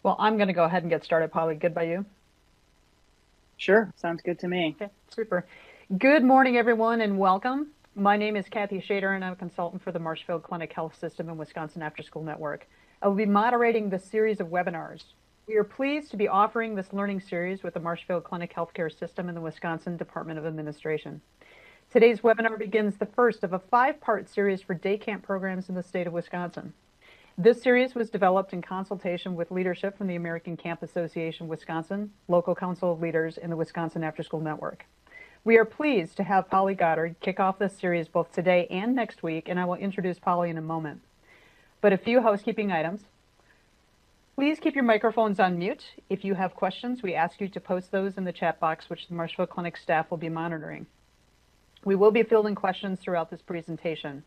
Well, I'm going to go ahead and get started, Polly. Good by you? Sure, sounds good to me. Okay, super. Good morning, everyone, and welcome. My name is Kathy Shader, and I'm a consultant for the Marshfield Clinic Health System and Wisconsin After School Network. I will be moderating this series of webinars. We are pleased to be offering this learning series with the Marshfield Clinic Healthcare System and the Wisconsin Department of Administration. Today's webinar begins the first of a five-part series for day camp programs in the state of Wisconsin. This series was developed in consultation with leadership from the American Camp Association Wisconsin, local council of leaders, and the Wisconsin After School Network. We are pleased to have Polly Goddard kick off this series both today and next week, and I will introduce Polly in a moment. But a few housekeeping items. Please keep your microphones on mute. If you have questions, we ask you to post those in the chat box, which the Marshfield Clinic staff will be monitoring. We will be fielding questions throughout this presentation.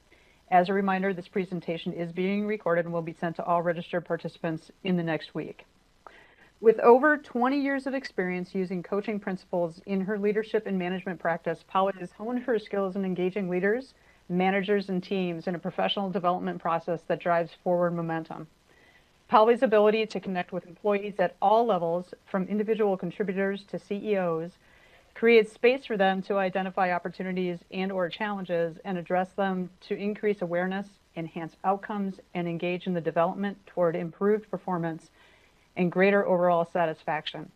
As a reminder, this presentation is being recorded and will be sent to all registered participants in the next week. With over 20 years of experience using coaching principles in her leadership and management practice, Polly has honed her skills in engaging leaders, managers, and teams in a professional development process that drives forward momentum. Polly's ability to connect with employees at all levels, from individual contributors to CEOs, creates space for them to identify opportunities and/or challenges and address them to increase awareness, enhance outcomes, and engage in the development toward improved performance and greater overall satisfaction.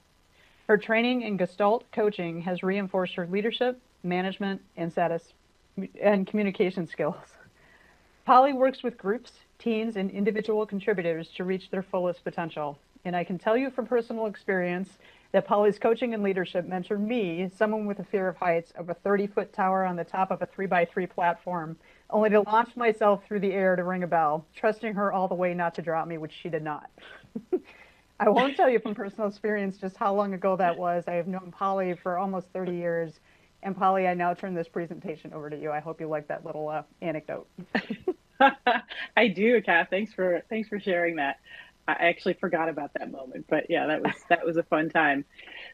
Her training in Gestalt coaching has reinforced her leadership, management, and communication skills. Polly works with groups, teams, and individual contributors to reach their fullest potential. And I can tell you from personal experience that Polly's coaching and leadership mentored me, someone with a fear of heights, of a 30-foot tower on the top of a 3x3 platform, only to launch myself through the air to ring a bell, trusting her all the way not to drop me, which she did not. I won't tell you from personal experience just how long ago that was. I have known Polly for almost 30 years. And Polly, I now turn this presentation over to you. I hope you like that little anecdote. I do, Kath. Thanks for sharing that. I actually forgot about that moment, but yeah, that was a fun time.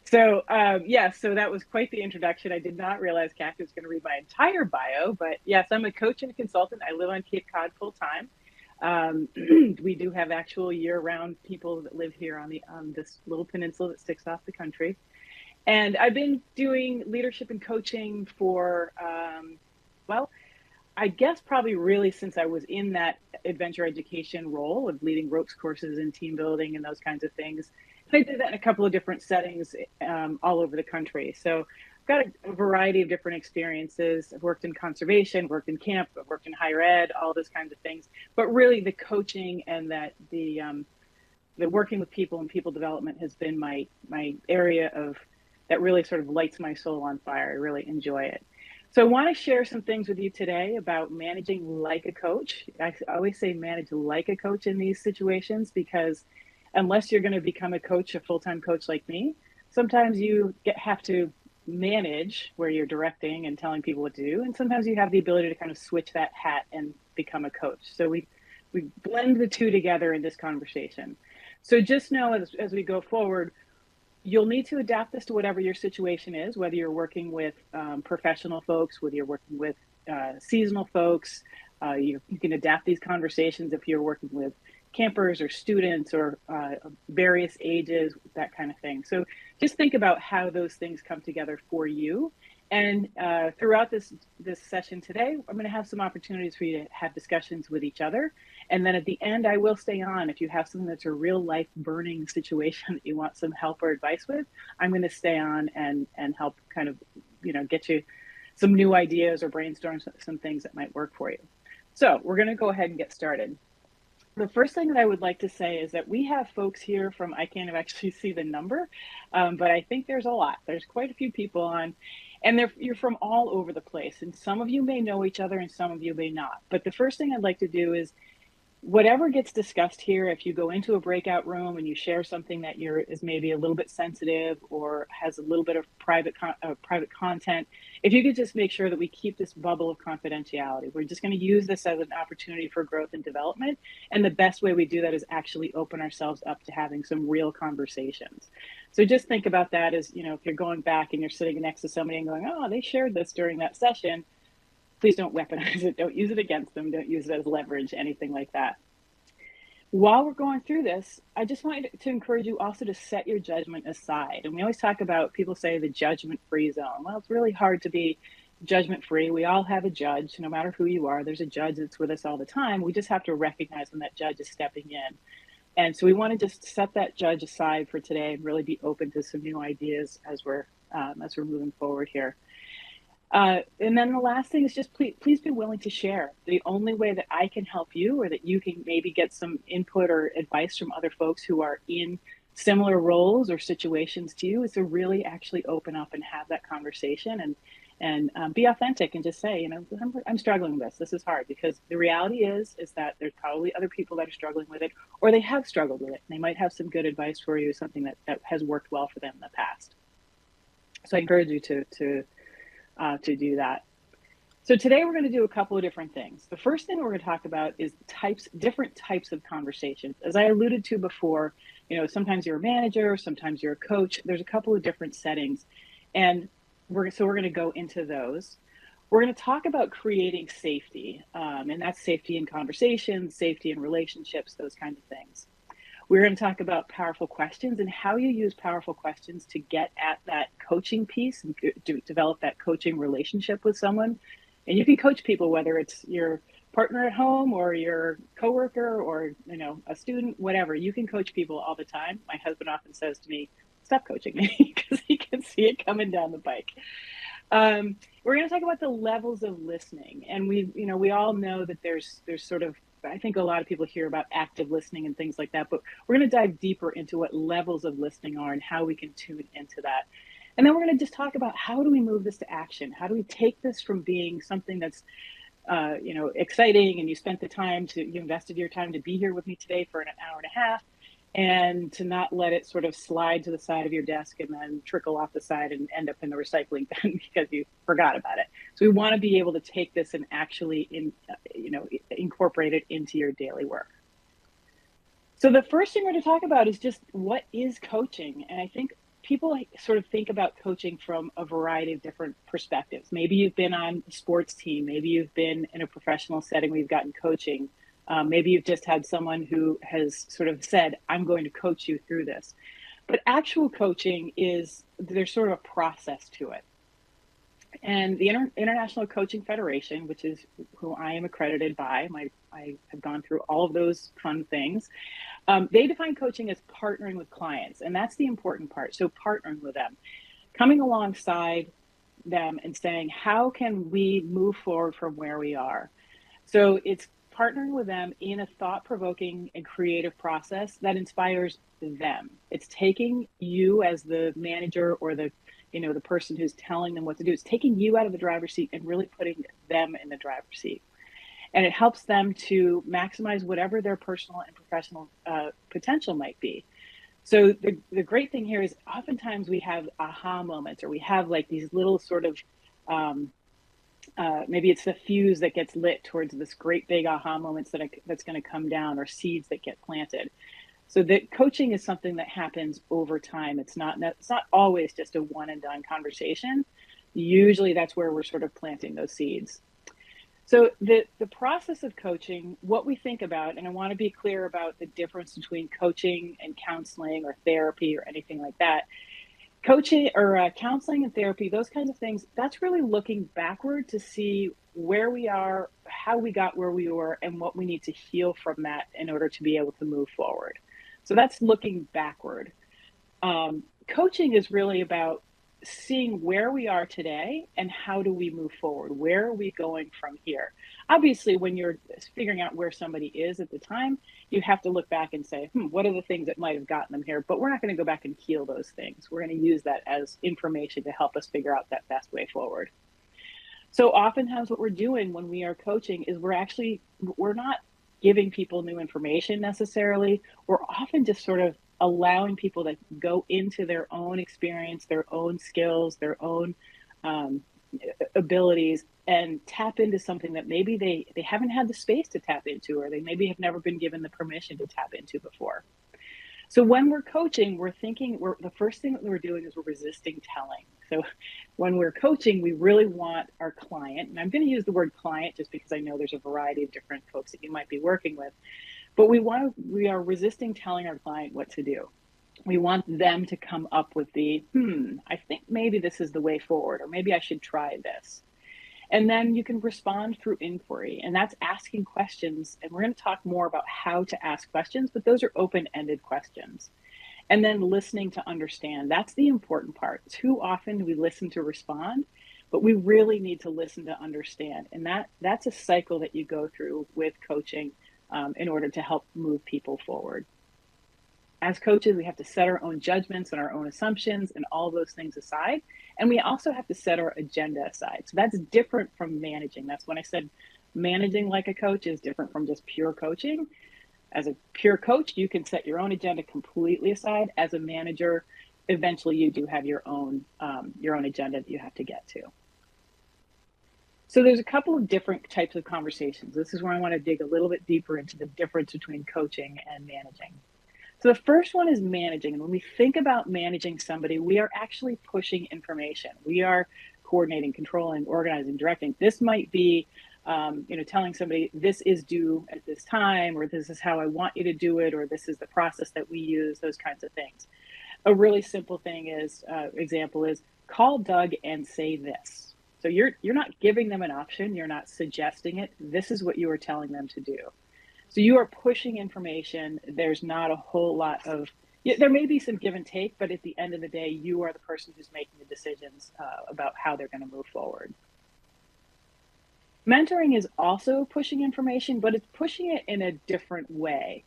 So that was quite the introduction. I did not realize Kathy was going to read my entire bio, but yes, I'm a coach and a consultant. I live on Cape Cod full time. We do have actual year-round people that live here on this little peninsula that sticks off the country. And I've been doing leadership and coaching for, well, I guess probably really since I was in that adventure education role of leading ropes courses and team building and those kinds of things. And I did that in a couple of different settings all over the country. So I've got a variety of different experiences. I've worked in conservation, worked in camp, I've worked in higher ed, all those kinds of things. But really the coaching and the working with people and people development has been my area of that really sort of lights my soul on fire. I really enjoy it. So I want to share some things with you today about managing like a coach. I always say manage like a coach in these situations because unless you're going to become a coach, a full-time coach like me, sometimes you have to manage where you're directing and telling people what to do. And sometimes you have the ability to kind of switch that hat and become a coach. So we blend the two together in this conversation. So just know as we go forward, you'll need to adapt this to whatever your situation is, whether you're working with professional folks, whether you're working with seasonal folks. You can adapt these conversations if you're working with campers or students or various ages, that kind of thing. So just think about how those things come together for you. And throughout this session today, I'm going to have some opportunities for you to have discussions with each other. And then at the end, I will stay on. If you have something that's a real life burning situation that you want some help or advice with, I'm going to stay on and help kind of, get you some new ideas or brainstorm some things that might work for you. So we're going to go ahead and get started. The first thing that I would like to say is that we have folks here from, I can't actually see the number, but I think there's a lot. There's quite a few people on, and you're from all over the place. And some of you may know each other and some of you may not. But the first thing I'd like to do is whatever gets discussed here, if you go into a breakout room and you share something that is maybe a little bit sensitive or has a little bit of private content, if you could just make sure that we keep this bubble of confidentiality. We're just going to use this as an opportunity for growth and development. And the best way we do that is actually open ourselves up to having some real conversations. So just think about that as, if you're going back and you're sitting next to somebody and going, oh, they shared this during that session. Please don't weaponize it. Don't use it against them. Don't use it as leverage, anything like that. While we're going through this, I just wanted to encourage you also to set your judgment aside. And we always talk about, people say the judgment free zone. Well, it's really hard to be judgment free. We all have a judge, no matter who you are. There's a judge that's with us all the time. We just have to recognize when that judge is stepping in. And so we want to just set that judge aside for today and really be open to some new ideas as we're moving forward here. And then the last thing is just please be willing to share. The only way that I can help you, or that you can maybe get some input or advice from other folks who are in similar roles or situations to you, is to really actually open up and have that conversation and be authentic and just say, I'm struggling with this. This is hard, because the reality is that there's probably other people that are struggling with it, or they have struggled with it. And they might have some good advice for you, something that has worked well for them in the past. So I encourage you to do that. So today we're going to do a couple of different things. The first thing we're going to talk about is different types of conversations. As I alluded to before, sometimes you're a manager, sometimes you're a coach. There's a couple of different settings, and we're going to go into those. We're going to talk about creating safety, and that's safety in conversations, safety in relationships, those kinds of things. We're going to talk about powerful questions and how you use powerful questions to get at that coaching piece and to develop that coaching relationship with someone. And you can coach people, whether it's your partner at home or your coworker or, a student, whatever. You can coach people all the time. My husband often says to me, stop coaching me, because he can see it coming down the pike. We're going to talk about the levels of listening. And we all know that there's sort of, I think a lot of people hear about active listening and things like that, but we're going to dive deeper into what levels of listening are and how we can tune into that. And then we're going to just talk about, how do we move this to action? How do we take this from being something that's, exciting, and you invested your time to be here with me today for an hour and a half, and to not let it sort of slide to the side of your desk and then trickle off the side and end up in the recycling bin because you forgot about it. So we want to be able to take this and actually incorporate it into your daily work. So the first thing we're going to talk about is just, what is coaching? And I think people sort of think about coaching from a variety of different perspectives. Maybe you've been on a sports team. Maybe you've been in a professional setting where you've gotten coaching. Maybe you've just had someone who has sort of said, I'm going to coach you through this. But actual coaching there's sort of a process to it. And the International Coaching Federation, which is who I am accredited by, I have gone through all of those fun things. They define coaching as partnering with clients. And that's the important part. So partnering with them, coming alongside them and saying, how can we move forward from where we are? So it's partnering with them in a thought-provoking and creative process that inspires them. It's taking you as the manager or the person who's telling them what to do. It's taking you out of the driver's seat and really putting them in the driver's seat. And it helps them to maximize whatever their personal and professional potential might be. So the great thing here is, oftentimes we have aha moments, or we have like these little sort of maybe it's the fuse that gets lit towards this great big aha moments that's going to come down, or seeds that get planted. So that coaching is something that happens over time. It's not always just a one and done conversation. Usually that's where we're sort of planting those seeds. So the process of coaching, what we think about, and I want to be clear about the difference between coaching and counseling or therapy or anything like that. Coaching or counseling and therapy, those kinds of things, that's really looking backward to see where we are, how we got where we were, and what we need to heal from that in order to be able to move forward. So that's looking backward. Coaching is really about seeing where we are today and how do we move forward? Where are we going from here? Obviously, when you're figuring out where somebody is at the time, you have to look back and say, what are the things that might have gotten them here? But we're not going to go back and heal those things. We're going to use that as information to help us figure out that best way forward. So oftentimes what we're doing when we are coaching is we're not giving people new information necessarily. We're often just sort of allowing people to go into their own experience, their own skills, their own abilities, and tap into something that maybe they haven't had the space to tap into, or they maybe have never been given the permission to tap into before. So when we're coaching, the first thing that we're doing is we're resisting telling. So when we're coaching, we really want our client, and I'm going to use the word client just because I know there's a variety of different folks that you might be working with, But we are resisting telling our client what to do. We want them to come up with I think maybe this is the way forward, or maybe I should try this. And then you can respond through inquiry, and that's asking questions. And we're going to talk more about how to ask questions, but those are open-ended questions. And then listening to understand. That's the important part. Too often we listen to respond, but we really need to listen to understand. And that's a cycle that you go through with coaching in order to help move people forward. As coaches, we have to set our own judgments and our own assumptions and all those things aside. And we also have to set our agenda aside. So that's different from managing. That's when I said managing like a coach is different from just pure coaching. As a pure coach, you can set your own agenda completely aside. As a manager, eventually you do have your own agenda that you have to get to. So there's a couple of different types of conversations. This is where I want to dig a little bit deeper into the difference between coaching and managing. So the first one is managing. And when we think about managing somebody, we are actually pushing information. We are coordinating, controlling, organizing, directing. This might be, telling somebody this is due at this time, or this is how I want you to do it, or this is the process that we use, those kinds of things. A really simple example is call Doug and say this. So you're not giving them an option. You're not suggesting it. This is what you are telling them to do. So you are pushing information. There's not a whole lot of, there may be some give and take, but at the end of the day, you are the person who's making the decisions about how they're going to move forward. Mentoring is also pushing information, but it's pushing it in a different way.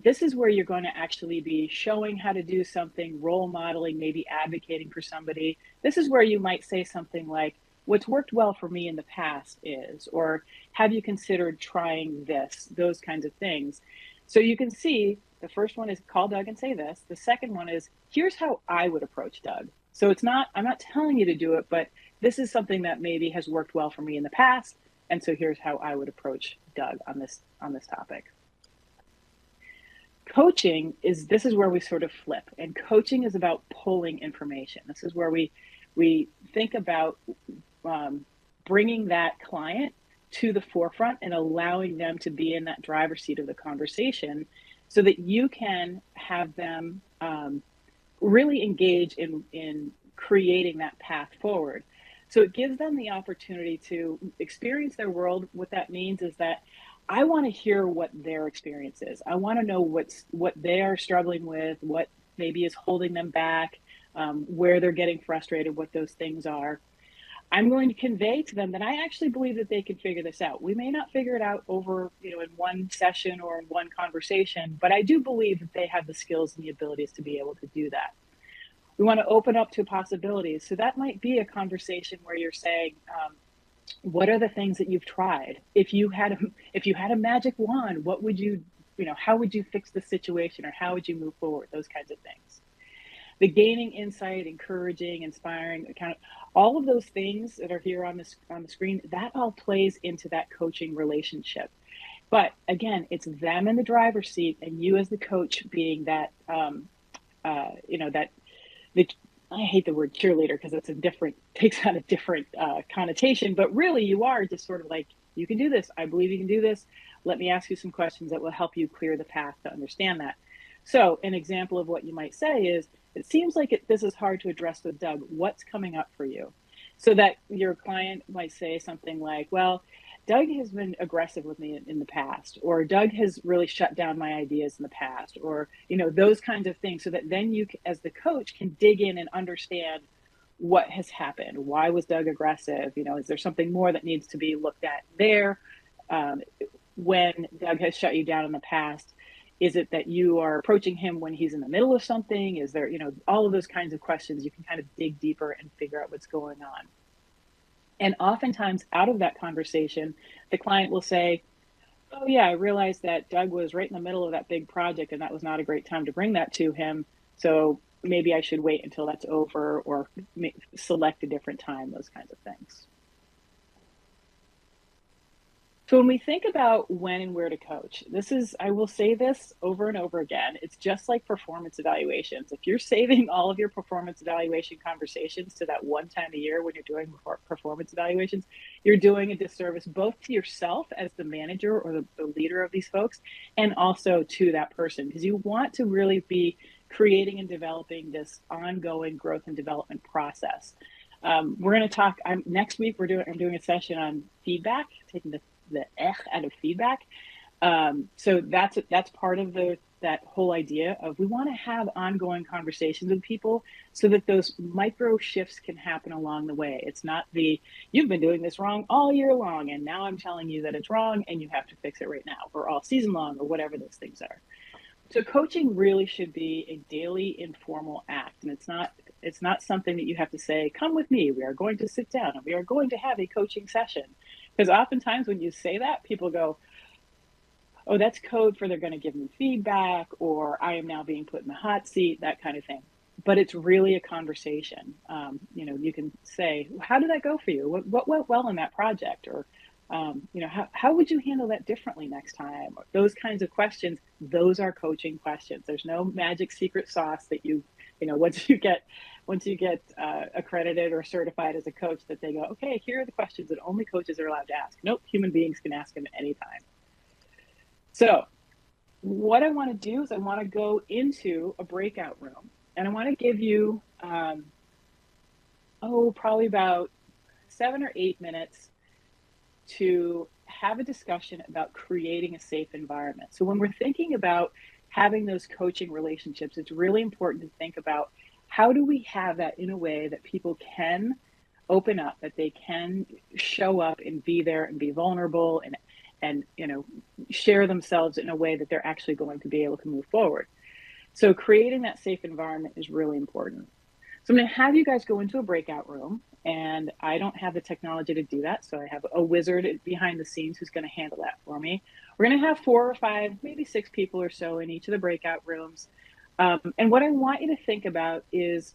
This is where you're going to actually be showing how to do something, role modeling, maybe advocating for somebody. This is where you might say something like, what's worked well for me in the past is, or have you considered trying this, those kinds of things. So you can see the first one is call Doug and say this. The second one is, here's how I would approach Doug. So I'm not telling you to do it, but this is something that maybe has worked well for me in the past. And so here's how I would approach Doug on this topic. Coaching this is where we sort of flip, and coaching is about pulling information. This is where we think about bringing that client to the forefront and allowing them to be in that driver's seat of the conversation so that you can have them really engage in creating that path forward. So it gives them the opportunity to experience their world. What that means is that I want to hear what their experience is. I want to know what they are struggling with, what maybe is holding them back, where they're getting frustrated, what those things are. I'm going to convey to them that I actually believe that they can figure this out. We may not figure it out over, in one session or in one conversation, but I do believe that they have the skills and the abilities to be able to do that. We want to open up to possibilities. So that might be a conversation where you're saying, what are the things that you've tried? If you had a magic wand, what would how would you fix the situation, or how would you move forward? Those kinds of things. The gaining insight, encouraging, inspiring, all of those things that are here on the screen, that all plays into that coaching relationship. But again, it's them in the driver's seat, and you as the coach being that, I hate the word cheerleader because takes on a different connotation, but really you are just sort of like, you can do this. I believe you can do this. Let me ask you some questions that will help you clear the path to understand that. So an example of what you might say is, it seems like this is hard to address with Doug. What's coming up for you? So that your client might say something like, well, Doug has been aggressive with me in the past, or Doug has really shut down my ideas in the past, or, those kinds of things. So that then you, as the coach, can dig in and understand what has happened. Why was Doug aggressive? Is there something more that needs to be looked at there? When Doug has shut you down in the past, is it that you are approaching him when he's in the middle of something? Is there, all of those kinds of questions, you can kind of dig deeper and figure out what's going on. And oftentimes out of that conversation, the client will say, oh yeah, I realized that Doug was right in the middle of that big project and that was not a great time to bring that to him. So maybe I should wait until that's over, or select a different time, those kinds of things. So when we think about when and where to coach, I will say this over and over again. It's just like performance evaluations. If you're saving all of your performance evaluation conversations to that one time a year when you're doing performance evaluations, you're doing a disservice both to yourself as the manager or the leader of these folks, and also to that person, because you want to really be creating and developing this ongoing growth and development process. We're going to talk next week. I'm doing a session on feedback, taking the out of feedback. So that's part of that whole idea of we want to have ongoing conversations with people so that those micro shifts can happen along the way. It's not you've been doing this wrong all year long and now I'm telling you that it's wrong and you have to fix it right now, or all season long, or whatever those things are. So coaching really should be a daily informal act, and it's not something that you have to say, come with me, we are going to sit down and we are going to have a coaching session. Because oftentimes when you say that, people go, oh, that's code for they're going to give me feedback, or I am now being put in the hot seat, that kind of thing. But it's really a conversation. You can say, how did that go for you? What went well in that project? Or how would you handle that differently next time? Those kinds of questions, those are coaching questions. There's no magic secret sauce that once you get accredited or certified as a coach, that they go, okay, here are the questions that only coaches are allowed to ask. Nope, human beings can ask them anytime. So what I want to do is I want to go into a breakout room, and I want to give you probably about 7 or 8 minutes to have a discussion about creating a safe environment. So when we're thinking about having those coaching relationships, it's really important to think about how do we have that in a way that people can open up, that they can show up and be there and be vulnerable and share themselves in a way that they're actually going to be able to move forward. So creating that safe environment is really important. So I'm going to have you guys go into a breakout room, and I don't have the technology to do that. So I have a wizard behind the scenes who's going to handle that for me. We're going to have 4 or 5, maybe 6 people or so in each of the breakout rooms. And what I want you to think about is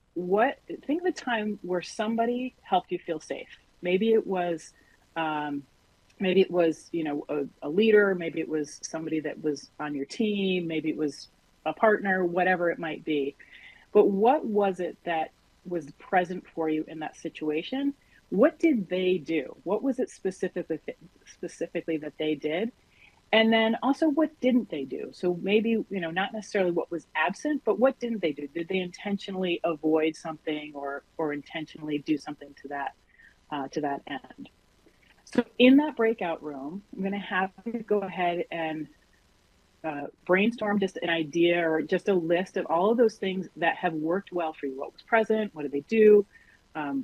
think of a time where somebody helped you feel safe. Maybe it was, a leader, maybe it was somebody that was on your team, maybe it was a partner, whatever it might be. But what was it that was present for you in that situation? What did they do? What was it specifically that they did? And then also, what didn't they do? So maybe, not necessarily what was absent, but what didn't they do? Did they intentionally avoid something or intentionally do something to that end? So in that breakout room, I'm going to have you go ahead and brainstorm just an idea or just a list of all of those things that have worked well for you. What was present? What did they do?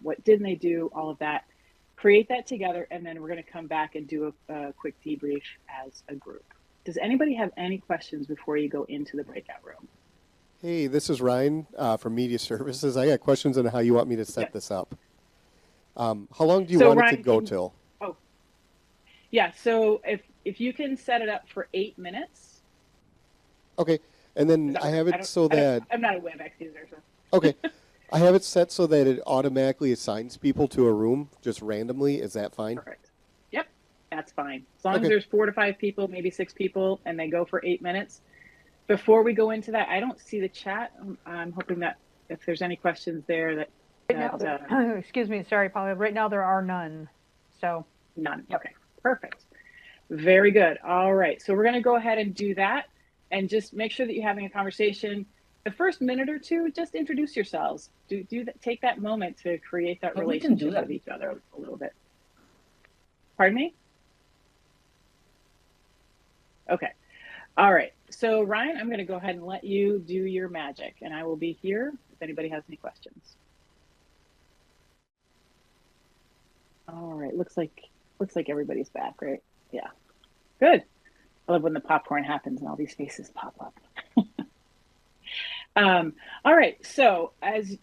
What didn't they do? All of that. Create that together, and then we're going to come back and do a quick debrief as a group. Does anybody have any questions before you go into the breakout room? Hey, this is Ryan from Media Services. I got questions on how you want me to set this up. How long do you want it to go till? Oh, yeah. So if you can set it up for 8 minutes. Okay, and then I have it so that I'm not a WebEx user. So. Okay, I have it set so that it automatically assigns people to a room just randomly. Is that fine? Perfect. Yep, that's fine. As long as there's 4 to 5 people, maybe 6 people, and they go for 8 minutes. Before we go into that, I don't see the chat. I'm hoping that if there's any questions there that. Excuse me, sorry, Polly. Right now there are none. So none. Yep. Okay, perfect. Very good. All right, so we're going to go ahead and do that, and just make sure that you're having a conversation. The first minute or two, just introduce yourselves. Do that. Take that moment to create that relationship with each other a little bit. Pardon me? Okay. All right. So Ryan, I'm going to go ahead and let you do your magic, and I will be here if anybody has any questions. All right. Looks like everybody's back, right? Yeah. Good. I love when the popcorn happens and all these faces pop up. All right. So as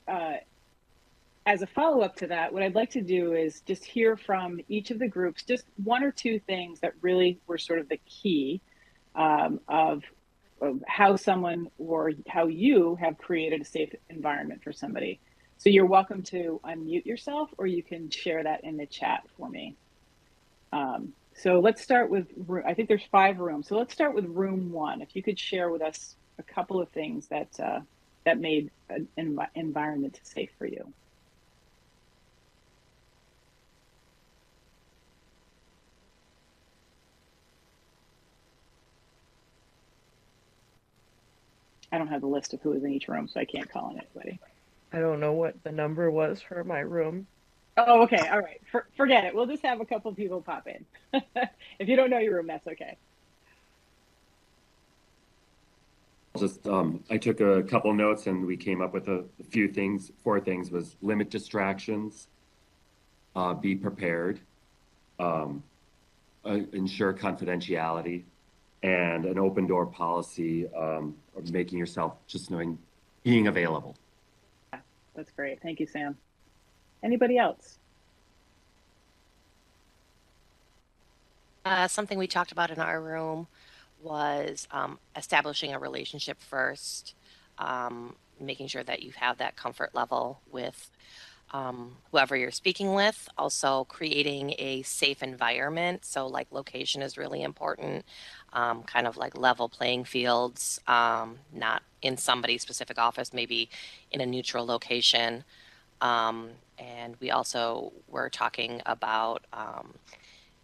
a follow-up to that, what I'd like to do is just hear from each of the groups, just 1 or 2 things that really were sort of the key of how someone or how you have created a safe environment for somebody. So you're welcome to unmute yourself, or you can share that in the chat for me. So let's start with, I think there's 5 rooms. So let's start with room 1. If you could share with us a couple of things that that made an environment safe for you. I don't have the list of who was in each room, so I can't call on anybody. I don't know what the number was for my room. Oh, okay. All right. Forget it. We'll just have a couple people pop in. If you don't know your room, that's okay. I took a couple notes and we came up with a few things. 4 things was limit distractions, be prepared, ensure confidentiality, and an open door policy of making yourself just knowing, being available. That's great. Thank you, Sam. Anybody else? Something we talked about in our room was establishing a relationship first, making sure that you have that comfort level with whoever you're speaking with. Also, creating a safe environment. So, like, location is really important, kind of like level playing fields, not in somebody's specific office, maybe in a neutral location. And we also were talking about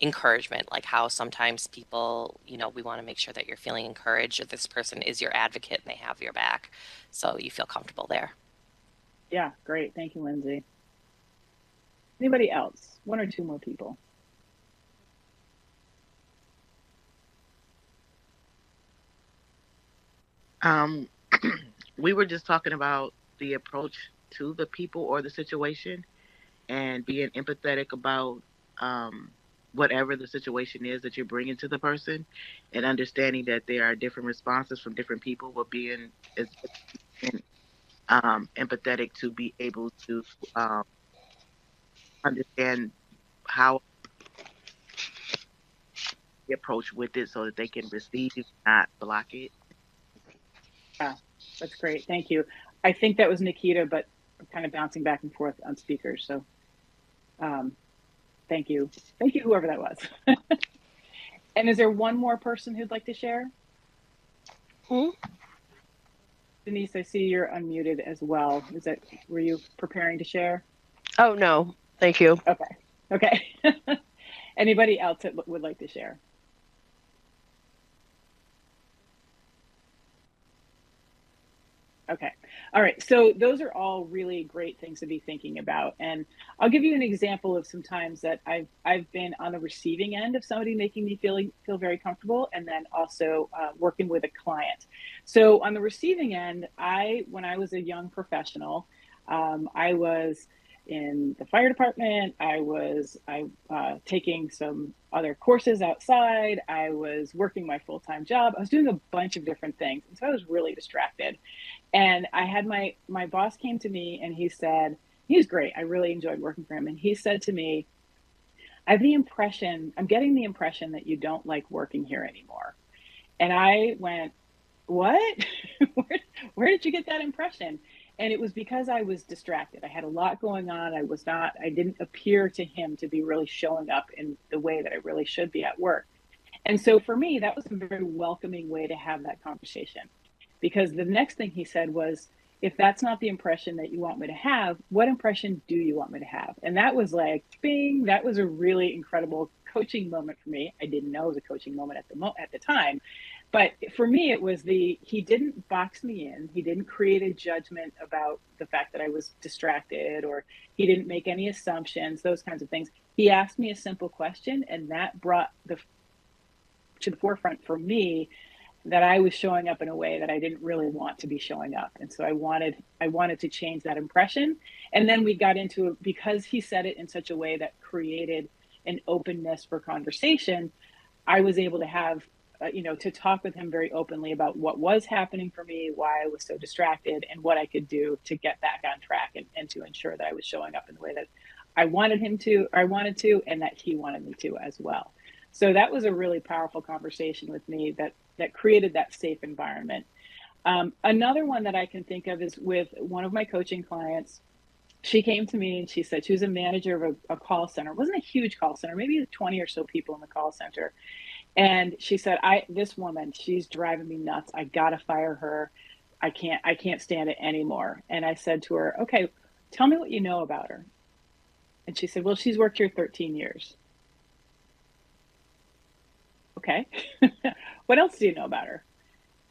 encouragement, like how sometimes people, we want to make sure that you're feeling encouraged, or this person is your advocate and they have your back, so you feel comfortable there. Yeah, great. Thank you, Lindsay. Anybody else? 1 or 2 more people. We were just talking about the approach to the people or the situation, and being empathetic about whatever the situation is that you're bringing to the person, and understanding that there are different responses from different people, but being as empathetic to be able to understand how they approach with it so that they can receive, not block it. Yeah, that's great. Thank you. I think that was Nikita, but I'm kind of bouncing back and forth on speakers. So thank you. Thank you, whoever that was. And is there one more person who'd like to share? Denise, I see you're unmuted as well. Were you preparing to share? Oh, no, thank you. Okay. Anybody else that would like to share? Okay. All right. So those are all really great things to be thinking about. And I'll give you an example of some times that I've been on the receiving end of somebody making me feel very comfortable, and then also working with a client. So on the receiving end, when I was a young professional, I was in the fire department. I was taking some other courses outside. I was working my full-time job. I was doing a bunch of different things. And so I was really distracted. And I had my boss came to me and he said, he was great. I really enjoyed working for him. And he said to me, I'm getting the impression that you don't like working here anymore. And I went, what? where did you get that impression? And it was because I was distracted. I had a lot going on. I didn't appear to him to be really showing up in the way that I really should be at work. And so for me, that was a very welcoming way to have that conversation. Because the next thing he said was, if that's not the impression that you want me to have, what impression do you want me to have? And that was like, bing, that was a really incredible coaching moment for me. I didn't know it was a coaching moment at the time. But for me, it was he didn't box me in. He didn't create a judgment about the fact that I was distracted, or he didn't make any assumptions, those kinds of things. He asked me a simple question, and that brought to the forefront for me that I was showing up in a way that I didn't really want to be showing up. And so I wanted to change that impression. And then we got into it because he said it in such a way that created an openness for conversation. I was able to have, to talk with him very openly about what was happening for me, why I was so distracted, and what I could do to get back on track and to ensure that I was showing up in the way that I wanted to, and that he wanted me to as well. So that was a really powerful conversation with me that created that safe environment. Another one that I can think of is with one of my coaching clients. she came to me and she said she was a manager of a call center. It wasn't a huge call center, maybe 20 or so people in the call center. And she said, this woman, she's driving me nuts. I gotta fire her. I can't stand it anymore. And I said to her, okay, tell me what you know about her. And she said, well, she's worked here 13 years. Okay. What else do you know about her?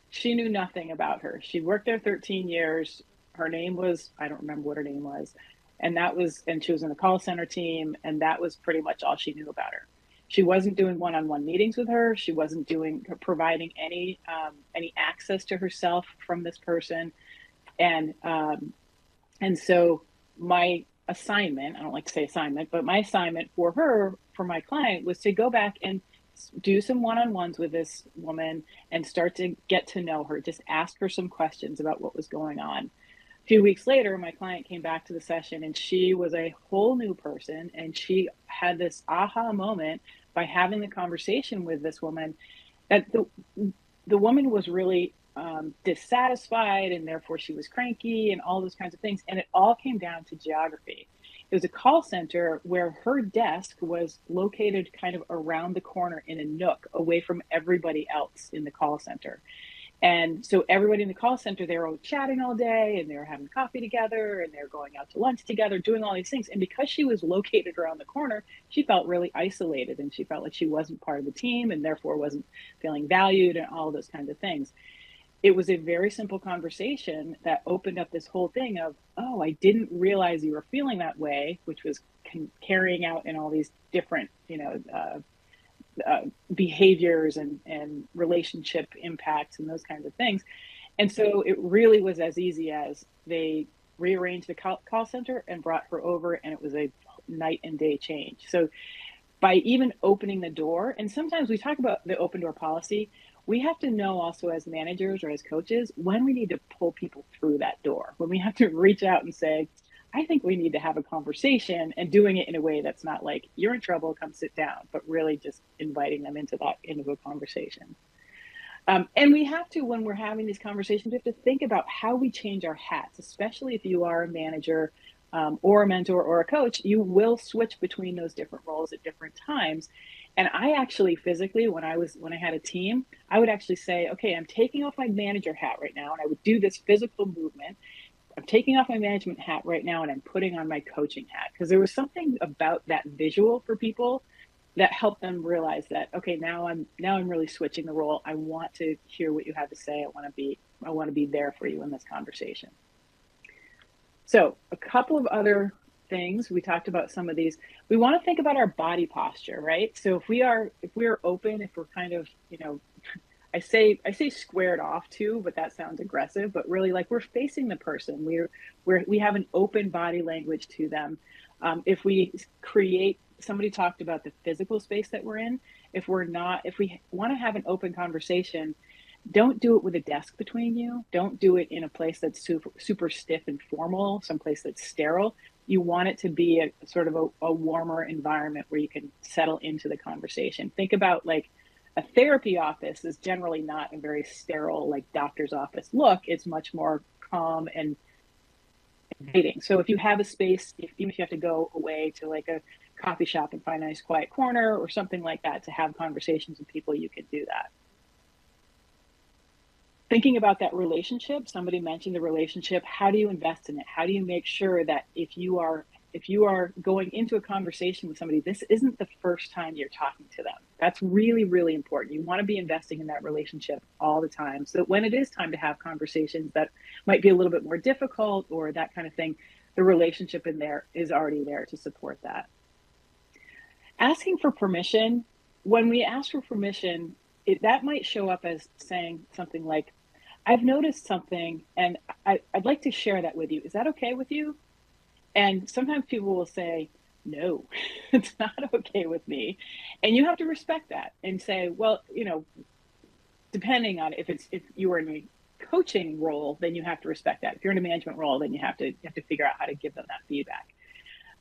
She knew nothing about her. She worked there 13 years. Her name was, I don't remember what her name was. And she was in the call center team. And that was pretty much all she knew about her. She wasn't doing one-on-one meetings with her. She wasn't providing any access to herself from this person. And so my assignment, I don't like to say assignment, but my assignment for her, for my client, was to go back and do some one-on-ones with this woman and start to get to know her. Just ask her some questions about what was going on. A few weeks later, my client came back to the session and she was a whole new person. And she had this aha moment by having the conversation with this woman that the woman was really dissatisfied, and therefore she was cranky and all those kinds of things. And it all came down to geography. It was a call center where her desk was located kind of around the corner in a nook away from everybody else in the call center. And so everybody in the call center, they were all chatting all day and they were having coffee together and they were going out to lunch together, doing all these things. And because she was located around the corner, she felt really isolated and she felt like she wasn't part of the team and therefore wasn't feeling valued and all those kinds of things. It was a very simple conversation that opened up this whole thing of, oh, I didn't realize you were feeling that way, which was carrying out in all these different, behaviors and relationship impacts and those kinds of things. And so it really was as easy as they rearranged the call center and brought her over, and it was a night and day change. So by even opening the door, and sometimes we talk about the open door policy, we have to know also as managers or as coaches when we need to pull people through that door, when we have to reach out and say, I think we need to have a conversation, and doing it in a way that's not like, you're in trouble, come sit down, but really just inviting them into a conversation. And we have to, when we're having these conversations, we have to think about how we change our hats, especially if you are a manager or a mentor or a coach. You will switch between those different roles at different times. And I actually physically, when I had a team, I would actually say, okay, I'm taking off my manager hat right now. And I would do this physical movement. I'm taking off my management hat right now and I'm putting on my coaching hat, because there was something about that visual for people that helped them realize that, okay, now I'm really switching the role. I want to hear what you have to say. I want to be there for you in this conversation. So a couple of other things, we talked about some of these. We want to think about our body posture, right? So if we are open, if we're kind of, I say squared off too, but that sounds aggressive, but really like we're facing the person. We have an open body language to them. If we create, somebody talked about the physical space that we're in. If we want to have an open conversation, don't do it with a desk between you. Don't do it in a place that's super stiff and formal, someplace that's sterile. You want it to be a sort of a warmer environment where you can settle into the conversation. Think about like a therapy office is generally not a very sterile, like doctor's office look. It's much more calm and inviting. So if you have a space, even if you have to go away to like a coffee shop and find a nice quiet corner or something like that to have conversations with people, you can do that. Thinking about that relationship, somebody mentioned the relationship. How do you invest in it? How do you make sure that if you are going into a conversation with somebody, this isn't the first time you're talking to them? That's really, really important. You want to be investing in that relationship all the time, so that when it is time to have conversations that might be a little bit more difficult or that kind of thing, the relationship in there is already there to support that. Asking for permission. When we ask for permission, that might show up as saying something like, I've noticed something and I'd like to share that with you. Is that okay with you? And sometimes people will say, no, it's not okay with me. And you have to respect that and say, well, depending on if you are in a coaching role, then you have to respect that. If you're in a management role, then you have to figure out how to give them that feedback.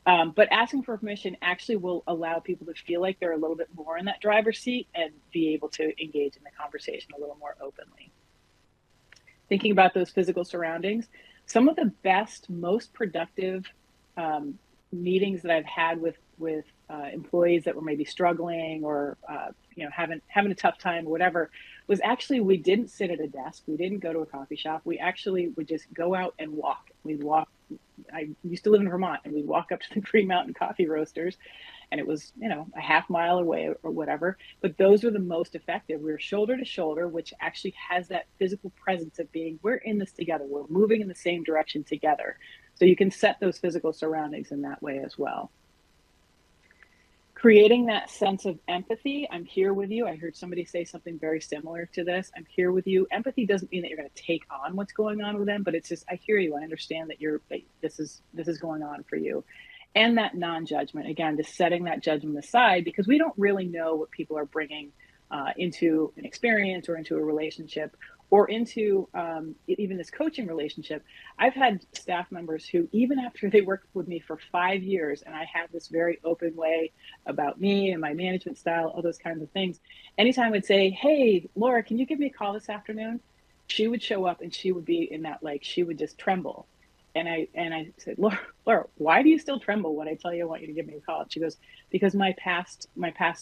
But asking for permission actually will allow people to feel like they're a little bit more in that driver's seat and be able to engage in the conversation a little more openly. Thinking about those physical surroundings, some of the best, most productive meetings that I've had with employees that were maybe struggling or having a tough time or whatever, was actually we didn't sit at a desk, we didn't go to a coffee shop, we actually would just go out and walk. We'd walk. I used to live in Vermont, and we'd walk up to the Green Mountain Coffee Roasters, and it was a half mile away or whatever. But those were the most effective. We were shoulder to shoulder, which actually has that physical presence of being, we're in this together, we're moving in the same direction together. So you can set those physical surroundings in that way as well. Creating that sense of empathy. I'm here with you. I heard somebody say something very similar to this. I'm here with you. Empathy doesn't mean that you're going to take on what's going on with them, but it's just, I hear you. I understand that this is going on for you. And that non-judgment, again, just setting that judgment aside, because we don't really know what people are bringing into an experience or into a relationship or into even this coaching relationship. I've had staff members who, even after they worked with me for 5 years, and I have this very open way about me and my management style, all those kinds of things, anytime I'd say, hey, Laura, can you give me a call this afternoon? She would show up and she would be in that, like, she would just tremble. And I said, Laura, why do you still tremble when I tell you I want you to give me a call? And she goes, because my past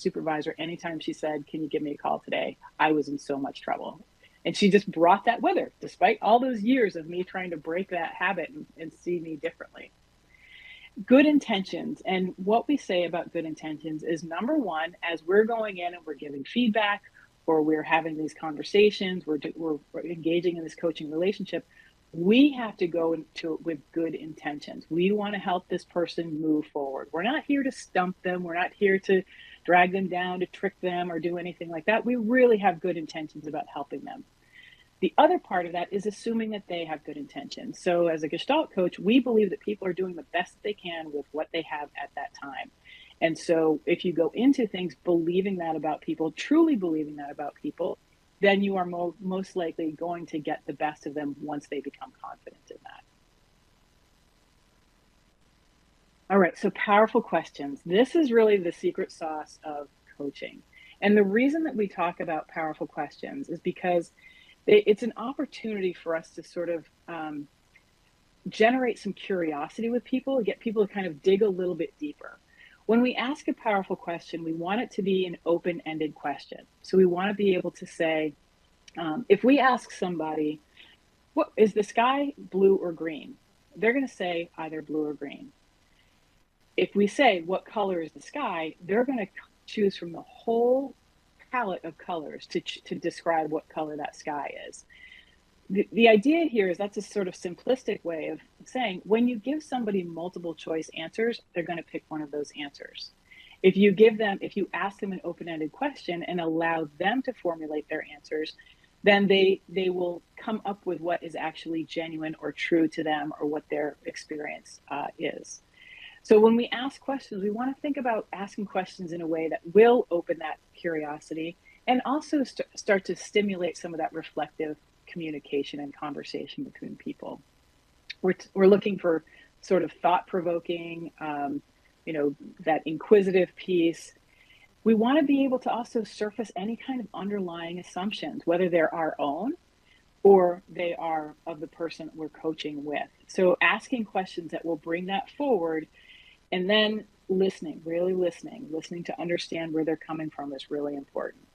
supervisor, anytime she said, can you give me a call today, I was in so much trouble. And she just brought that with her, despite all those years of me trying to break that habit and see me differently. Good intentions. And what we say about good intentions is, number one, as we're going in and we're giving feedback, or we're having these conversations, we're engaging in this coaching relationship, we have to go into it with good intentions. We want to help this person move forward. We're not here to stump them. We're not here to drag them down, to trick them, or do anything like that. We really have good intentions about helping them. The other part of that is assuming that they have good intentions. So as a Gestalt coach, we believe that people are doing the best they can with what they have at that time. And so if you go into things believing that about people, truly believing that about people, then you are most likely going to get the best of them once they become confident in that. All right, so powerful questions. This is really the secret sauce of coaching. And the reason that we talk about powerful questions is because it's an opportunity for us to sort of generate some curiosity with people and get people to kind of dig a little bit deeper. When we ask a powerful question, we want it to be an open-ended question. So we want to be able to say, if we ask somebody, what is the sky, blue or green? They're going to say either blue or green. If we say, what color is the sky? They're going to choose from the whole palette of colors to describe what color that sky is. The idea here is that's a sort of simplistic way of saying, when you give somebody multiple choice answers, they're going to pick one of those answers. If you ask them an open-ended question and allow them to formulate their answers, then they will come up with what is actually genuine or true to them, or what their experience is. So when we ask questions, we want to think about asking questions in a way that will open that curiosity and also start to stimulate some of that reflective communication and conversation between people. We're looking for sort of thought-provoking, that inquisitive piece. We want to be able to also surface any kind of underlying assumptions, whether they're our own or they are of the person we're coaching with. So asking questions that will bring that forward, and then listening, really listening to understand where they're coming from is really important.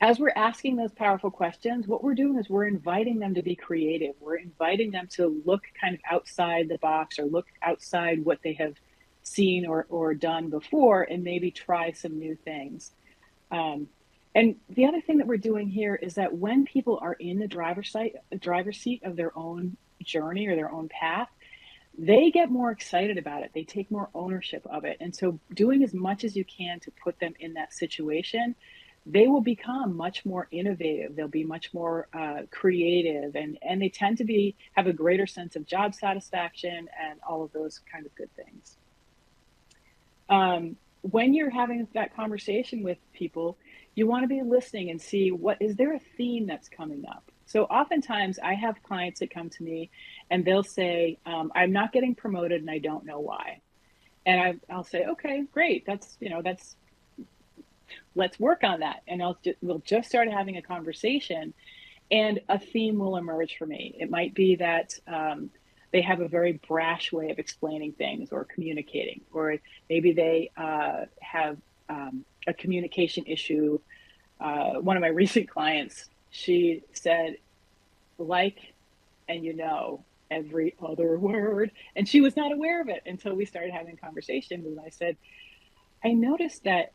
As we're asking those powerful questions, what we're doing is we're inviting them to be creative. We're inviting them to look kind of outside the box, or look outside what they have seen or done before, and maybe try some new things. And the other thing that we're doing here is that when people are in the driver's seat of their own journey or their own path, they get more excited about it. They take more ownership of it. And so doing as much as you can to put them in that situation, they will become much more innovative. They'll be much more creative, and they tend to have a greater sense of job satisfaction and all of those kind of good things. When you're having that conversation with people, you want to be listening and see, is there a theme that's coming up? So oftentimes I have clients that come to me and they'll say, I'm not getting promoted and I don't know why. And I'll say, okay, great. Let's work on that. And we'll just start having a conversation, and a theme will emerge for me. It might be that they have a very brash way of explaining things or communicating, or maybe they have a communication issue. One of my recent clients, she said, like, and every other word. And she was not aware of it until we started having conversations. And I said, I noticed that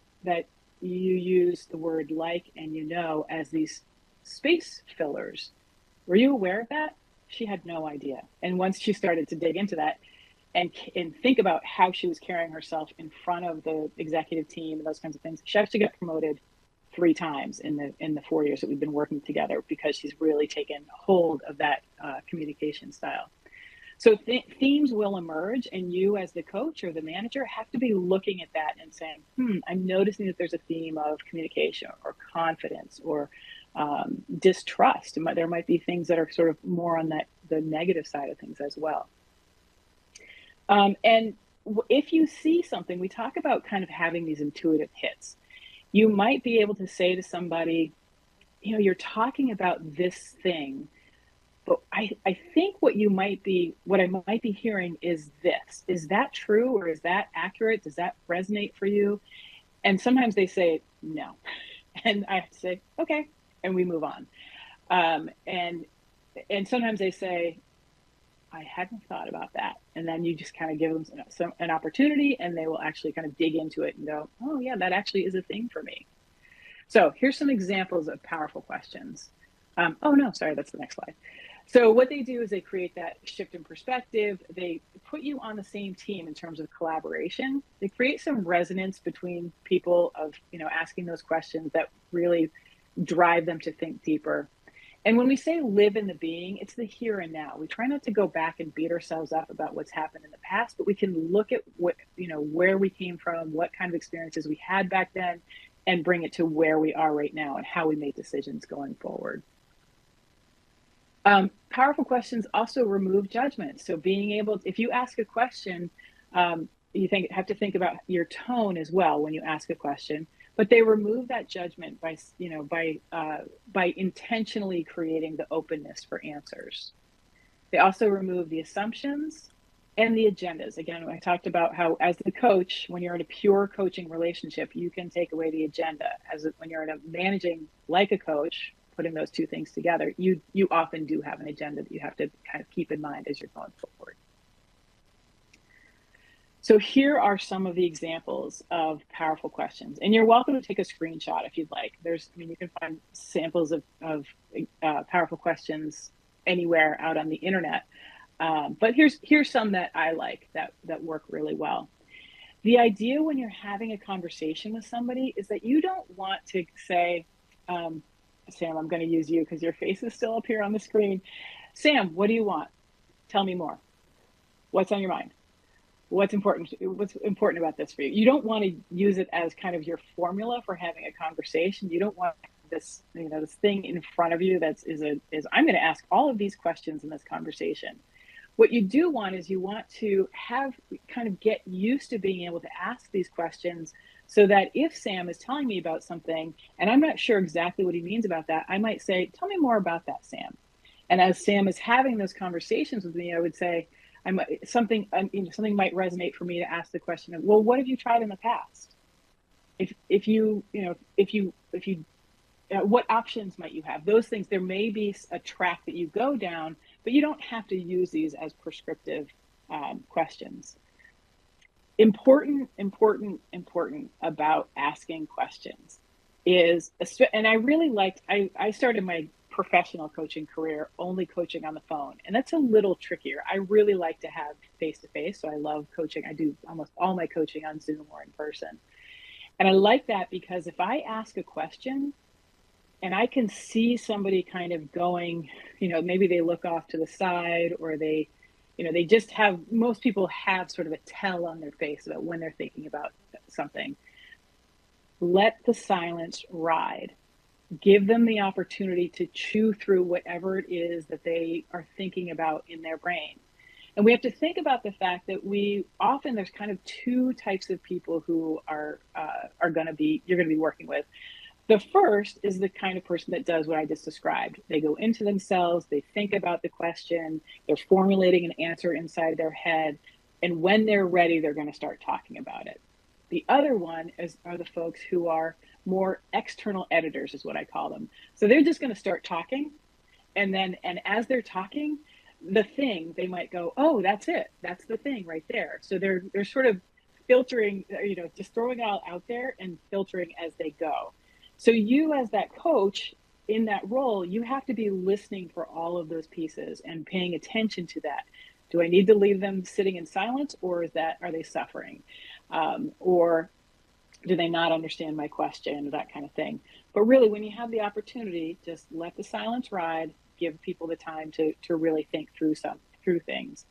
you use the word like and as these space fillers. Were you aware of that? She had no idea. And once she started to dig into that and think about how she was carrying herself in front of the executive team and those kinds of things, she actually got promoted 3 times in the 4 years that we've been working together, because she's really taken hold of that communication style. So themes will emerge, and you as the coach or the manager have to be looking at that and saying, I'm noticing that there's a theme of communication or confidence or distrust. There might be things that are sort of more on the negative side of things as well. And if you see something, we talk about kind of having these intuitive hits. You might be able to say to somebody, you're talking about this thing, but I think what I might be hearing is this. Is that true, or is that accurate? Does that resonate for you? And sometimes they say no. And I have to say, okay, and we move on. And sometimes they say, I hadn't thought about that. And then you just kind of give them an opportunity, and they will actually kind of dig into it and go, oh yeah, that actually is a thing for me. So here's some examples of powerful questions. Oh no, sorry, that's the next slide. So what they do is they create that shift in perspective. They put you on the same team in terms of collaboration. They create some resonance between people of, asking those questions that really drive them to think deeper. And when we say live in the being, it's the here and now. We try not to go back and beat ourselves up about what's happened in the past, but we can look at where we came from, what kind of experiences we had back then, and bring it to where we are right now and how we make decisions going forward. Powerful questions also remove judgment. So being able, if you ask a question, you have to think about your tone as well when you ask a question. But they remove that judgment by intentionally creating the openness for answers. They also remove the assumptions and the agendas. Again, I talked about how, as the coach, when you're in a pure coaching relationship, you can take away the agenda. When you're in a managing like a coach, putting those two things together, you often do have an agenda that you have to kind of keep in mind as you're going forward. So here are some of the examples of powerful questions, and you're welcome to take a screenshot if you'd like. You can find samples of powerful questions anywhere out on the internet. But here's some that I like that work really well. The idea when you're having a conversation with somebody is that you don't want to say, Sam, I'm going to use you because your face is still up here on the screen. Sam, what do you want? Tell me more. What's on your mind? What's important about this for you? You don't want to use it as kind of your formula for having a conversation. You don't want this, this thing in front of you that is I'm going to ask all of these questions in this conversation. What you do want is you want to get used to being able to ask these questions, so that if Sam is telling me about something and I'm not sure exactly what he means about that, I might say, tell me more about that, Sam. And as Sam is having those conversations with me, I would say, something might resonate for me to ask the question of, well, what have you tried in the past? What options might you have? Those things, there may be a track that you go down, but you don't have to use these as prescriptive questions. Important about asking questions is, and I really liked, I started my professional coaching career only coaching on the phone, and that's a little trickier. I really like to have face-to-face, so I love coaching. I do almost all my coaching on Zoom or in person. And I like that because if I ask a question and I can see somebody kind of going, maybe they look off to the side, or they just have, most people have sort of a tell on their face about when they're thinking about something. Let the silence ride. Give them the opportunity to chew through whatever it is that they are thinking about in their brain. And we have to think about the fact that there's kind of 2 types of people who you're going to be working with. The first is the kind of person that does what I just described. They go into themselves, they think about the question, they're formulating an answer inside their head, and when they're ready, they're going to start talking about it. The other one are the folks who are more external editors, is what I call them. So they're just going to start talking, and as they're talking, the thing, they might go, oh, that's it, that's the thing right there. So they're sort of filtering, just throwing it all out there and filtering as they go. So you, as that coach in that role, you have to be listening for all of those pieces and paying attention to that. Do I need to leave them sitting in silence, or are they suffering? Or do they not understand my question, that kind of thing. But really, when you have the opportunity, just let the silence ride, give people the time to really think through things.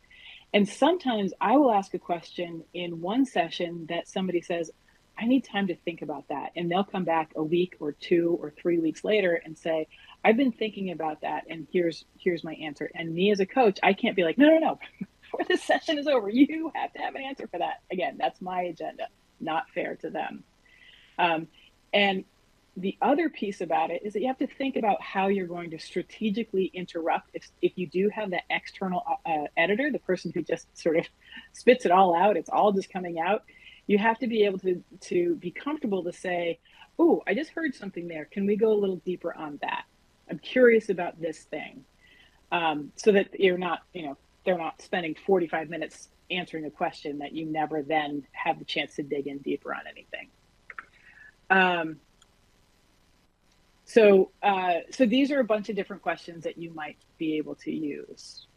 And sometimes I will ask a question in one session that somebody says, I need time to think about that. And they'll come back a week or 2 or 3 weeks later and say, I've been thinking about that, and here's my answer. And me as a coach, I can't be like, no, before this session is over, you have to have an answer for that. Again, that's my agenda, not fair to them. And the other piece about it is that you have to think about how you're going to strategically interrupt. If you do have that external editor, the person who just sort of spits it all out, it's all just coming out. You have to be able to be comfortable to say, oh, I just heard something there. Can we go a little deeper on that? I'm curious about this thing. So that you're not, they're not spending 45 minutes answering a question that you never then have the chance to dig in deeper on anything. So these are a bunch of different questions that you might be able to use.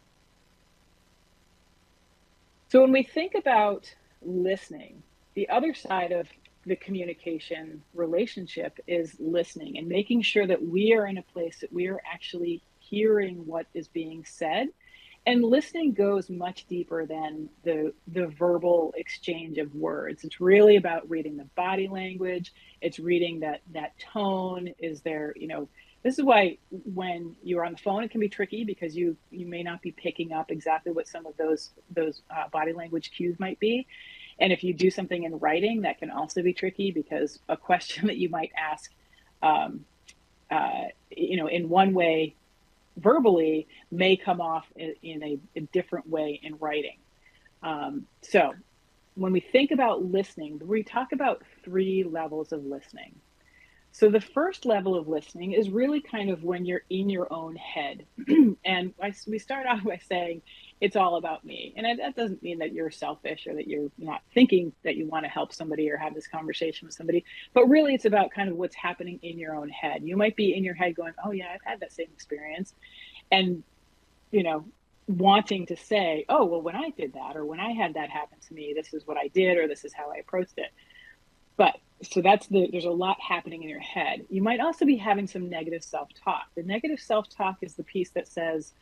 So when we think about listening, the other side of the communication relationship is listening and making sure that we are in a place that we are actually hearing what is being said. And listening goes much deeper than the verbal exchange of words. It's really about reading the body language. It's reading that tone. Is there, this is why when you're on the phone, it can be tricky because you may not be picking up exactly what some of those body language cues might be. And if you do something in writing, that can also be tricky because a question that you might ask, in one way verbally may come off in a different way in writing. So when we think about listening, we talk about 3 levels of listening. So the first level of listening is really kind of when you're in your own head. And we start off by saying, it's all about me. And that doesn't mean that you're selfish or that you're not thinking that you want to help somebody or have this conversation with somebody, but really it's about kind of what's happening in your own head. You might be in your head going, oh yeah, I've had that same experience. And, wanting to say, oh, well, when I did that, or when I had that happen to me, this is what I did, or this is how I approached it. But so there's a lot happening in your head. You might also be having some negative self-talk. The negative self-talk is the piece that says,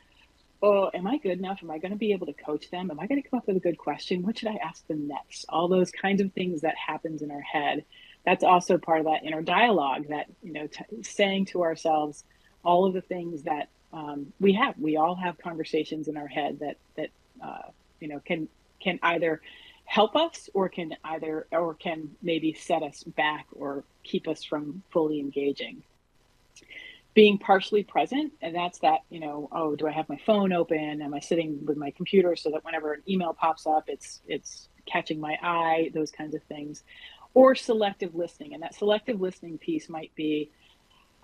oh, am I good enough? Am I going to be able to coach them? Am I going to come up with a good question? What should I ask them next? All those kinds of things that happens in our head. That's also part of that inner dialogue that, saying to ourselves all of the things that we all have conversations in our head that can either help us or can maybe set us back or keep us from fully engaging. Being partially present, and that's that, oh, do I have my phone open? Am I sitting with my computer so that whenever an email pops up, it's catching my eye, those kinds of things. Or selective listening. And that selective listening piece might be,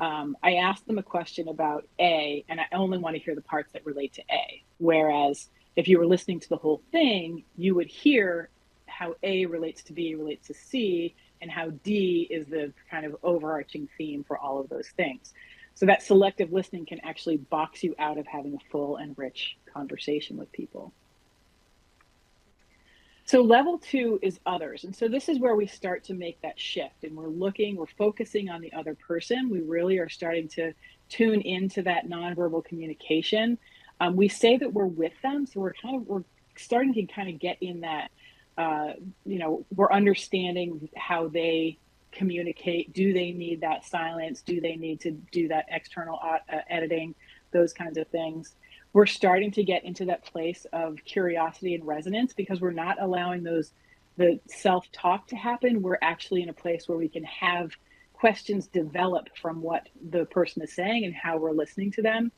I asked them a question about A, and I only want to hear the parts that relate to A. Whereas if you were listening to the whole thing, you would hear how A relates to B, relates to C, and how D is the kind of overarching theme for all of those things. So that selective listening can actually box you out of having a full and rich conversation with people. So level 2 is others. And so this is where we start to make that shift, and we're focusing on the other person. We really are starting to tune into that nonverbal communication. We say that we're with them. So we're starting to kind of get in that, we're understanding how they communicate. Do they need that silence? Do they need to do that external editing? Those kinds of things. We're starting to get into that place of curiosity and resonance because we're not allowing the self-talk to happen. We're actually in a place where we can have questions develop from what the person is saying and how we're listening to them,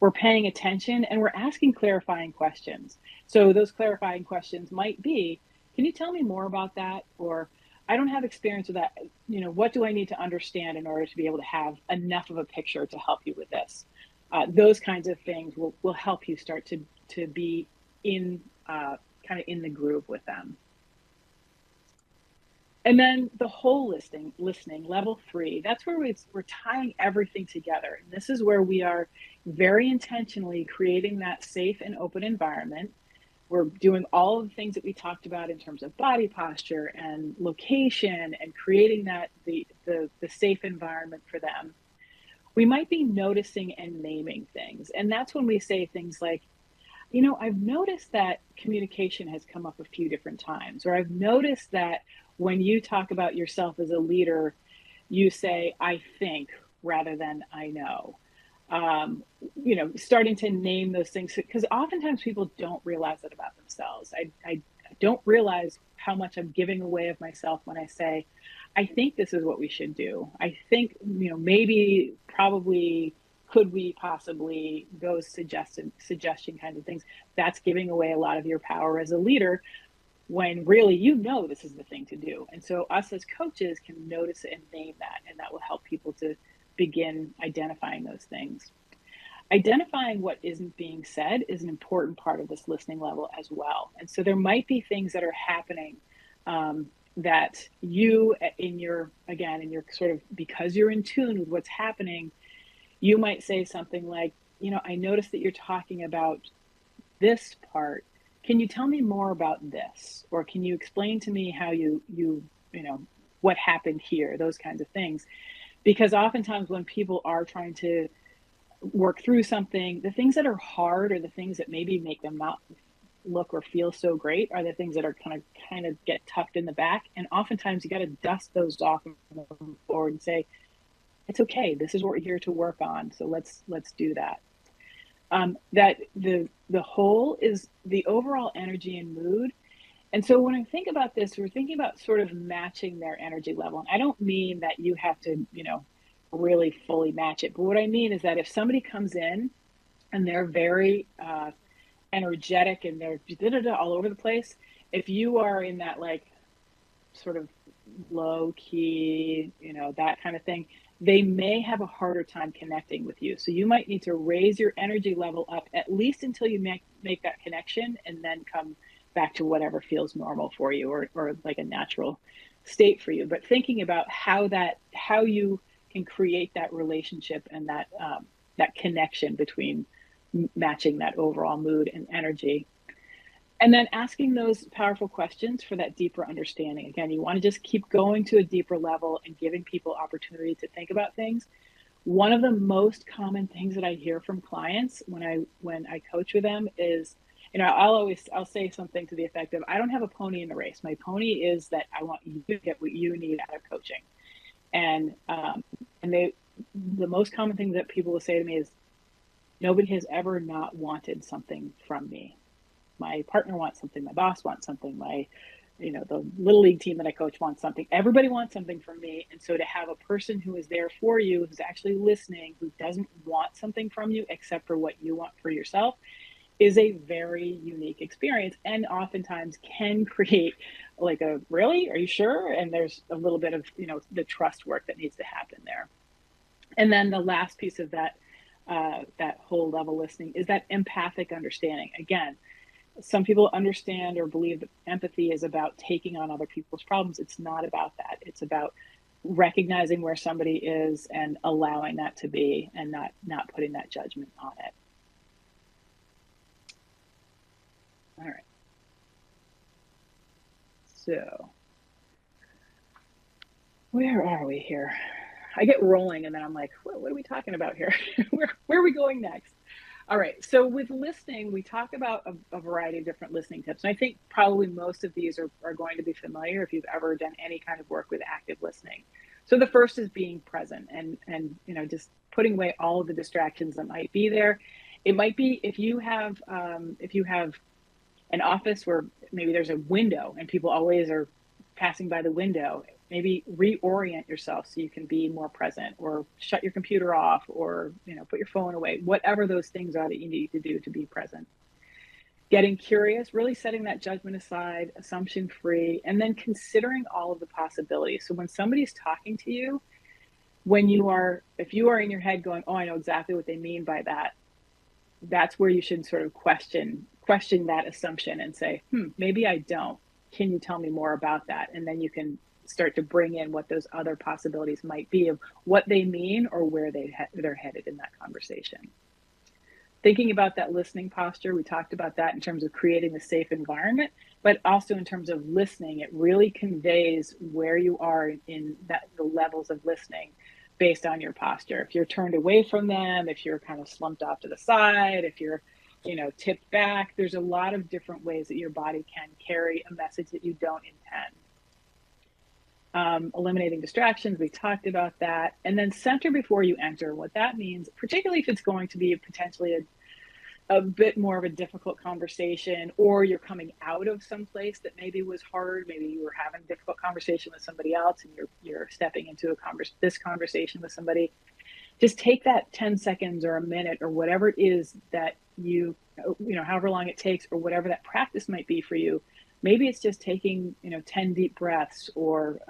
we're paying attention and we're asking clarifying questions. So those clarifying questions might be, can you tell me more about that? Or I don't have experience with that. What do I need to understand in order to be able to have enough of a picture to help you with this? Those kinds of things will help you start to be in kind of in the groove with them. And then the whole listening, level 3, that's where we're tying everything together. And this is where we are very intentionally creating that safe and open environment. We're doing all of the things that we talked about in terms of body posture and location and creating that the safe environment for them. We might be noticing and naming things. And that's when we say things like, I've noticed that communication has come up a few different times, or I've noticed that when you talk about yourself as a leader, you say, I think, rather than I know. Starting to name those things, because oftentimes people don't realize that about themselves. I don't realize how much I'm giving away of myself when I say, I think this is what we should do. I think, maybe, probably, could we possibly, those suggestion kind of things. That's giving away a lot of your power as a leader when really this is the thing to do. And so us as coaches can notice and name that, and that will help people to begin identifying those things. Identifying what isn't being said is an important part of this listening level as well. And so there might be things that are happening that you, in your sort of, because you're in tune with what's happening, you might say something like, I noticed that you're talking about this part. Can you tell me more about this? Or can you explain to me how you what happened here? Those kinds of things. Because oftentimes when people are trying to work through something, the things that are hard or the things that maybe make them not look or feel so great are the things that are kind of get tucked in the back. And oftentimes you got to dust those off and move forward and say, it's okay. This is what we're here to work on. So let's do that. That the whole is the overall energy and mood. And so when I think about this, we're thinking about sort of matching their energy level. And I don't mean that you have to, really fully match it. But what I mean is that if somebody comes in and they're very energetic and they're all over the place, if you are in that like sort of low key, that kind of thing, they may have a harder time connecting with you. So you might need to raise your energy level up at least until you make that connection, and then come back to whatever feels normal for you, or like a natural state for you. But thinking about how you can create that relationship and that connection between matching that overall mood and energy. And then asking those powerful questions for that deeper understanding. Again, you want to just keep going to a deeper level and giving people opportunity to think about things. One of the most common things that I hear from clients when I coach with them is, I'll say something to the effect of, I don't have a pony in the race. My pony is that I want you to get what you need out of coaching. And the most common thing that people will say to me is, nobody has ever not wanted something from me. My partner wants something, my boss wants something, the little league team that I coach wants something. Everybody wants something from me. And so to have a person who is there for you, who's actually listening, who doesn't want something from you except for what you want for yourself, is a very unique experience, and oftentimes can create like a, really, are you sure? And there's a little bit of, the trust work that needs to happen there. And then the last piece of that whole level listening is that empathic understanding. Again, some people understand or believe that empathy is about taking on other people's problems. It's not about that. It's about recognizing where somebody is and allowing that to be, and not putting that judgment on it. All right. So where are we here? I get rolling and then I'm like, what are we talking about here? where are we going next? All right. So with listening, we talk about a variety of different listening tips. And I think probably most of these are going to be familiar if you've ever done any kind of work with active listening. So the first is being present and just putting away all of the distractions that might be there. It might be if you have an office where maybe there's a window and people always are passing by the window. maybe reorient yourself so you can be more present, or shut your computer off, or put your phone away, whatever those things are that you need to do to be present. Getting curious, really setting that judgment aside, assumption free, and then considering all of the possibilities. So when somebody's talking to you, if you are in your head going, oh, I know exactly what they mean by that, that's where you should sort of question that assumption and say, maybe I don't. Can you tell me more about that? And then you can start to bring in what those other possibilities might be of what they mean or where they're headed in that conversation. Thinking about that listening posture, we talked about that in terms of creating a safe environment, but also in terms of listening. It really conveys where you are in the levels of listening based on your posture. If you're turned away from them, if you're kind of slumped off to the side, if you're tipped back, there's a lot of different ways that your body can carry a message that you don't intend. Eliminating distractions, we talked about that. And then center before you enter. What that means, particularly if it's going to be potentially a bit more of a difficult conversation, or you're coming out of some place that maybe was hard, maybe you were having a difficult conversation with somebody else and you're stepping into this conversation with somebody, just take that 10 seconds or a minute or whatever it is that however long it takes, or whatever that practice might be for you. Maybe it's just taking 10 deep breaths, or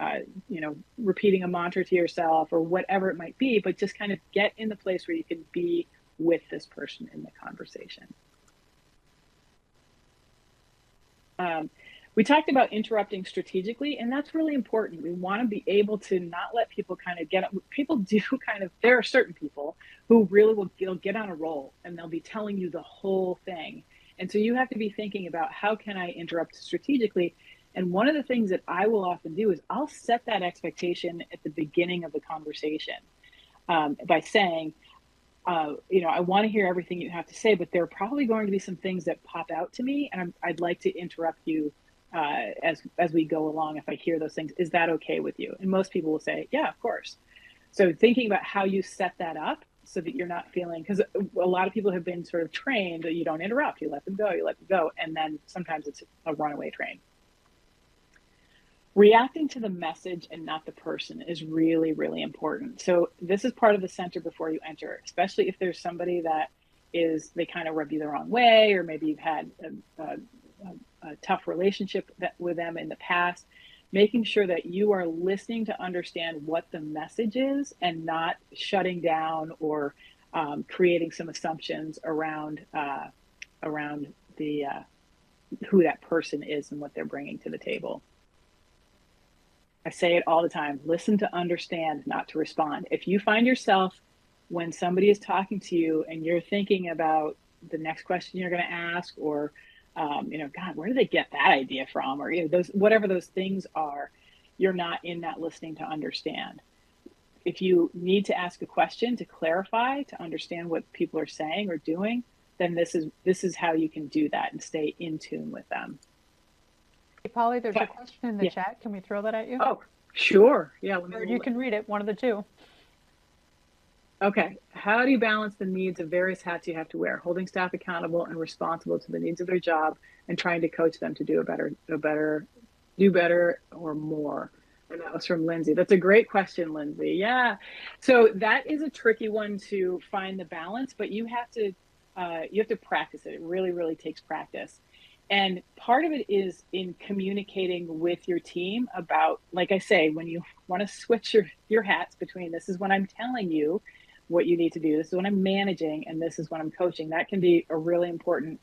repeating a mantra to yourself, or whatever it might be, but just kind of get in the place where you can be with this person in the conversation. We talked about interrupting strategically, and that's really important. We want to be able to not let people kind of there are certain people who really will get on a roll and they'll be telling you the whole thing. And so you have to be thinking about, how can I interrupt strategically? And one of the things that I will often do is I'll set that expectation at the beginning of the conversation by saying, I want to hear everything you have to say, but there are probably going to be some things that pop out to me, and I'd like to interrupt you as we go along. If I hear those things, is that okay with you? And most people will say, yeah, of course. So thinking about how you set that up so that you're not feeling, because a lot of people have been sort of trained that you don't interrupt, you let them go, and then sometimes it's a runaway train. Reacting to the message and not the person is really, really important. So this is part of the center before you enter, especially if there's somebody that they kind of rub you the wrong way, or maybe you've had a tough relationship with them in the past. Making sure that you are listening to understand what the message is, and not shutting down or creating some assumptions around who that person is and what they're bringing to the table. I say it all the time: listen to understand, not to respond. If you find yourself, when somebody is talking to you and you're thinking about the next question you're going to ask, or God, where did they get that idea from? Or, whatever those things are, you're not in that listening to understand. If you need to ask a question to clarify, to understand what people are saying or doing, then this is how you can do that and stay in tune with them. Hey, Polly, there's a question in the chat. Can we throw that at you? Oh, sure. Yeah. Or you can read it, one of the two. Okay. How do you balance the needs of various hats you have to wear, holding staff accountable and responsible to the needs of their job, and trying to coach them to do better or more? And that was from Lindsay. That's a great question, Lindsay. Yeah. So that is a tricky one to find the balance, but you have to practice it. It really, really takes practice. And part of it is in communicating with your team about, like I say, when you want to switch your hats between, this is when I'm telling you what you need to do, this is when I'm managing, and this is when I'm coaching. That can be a really important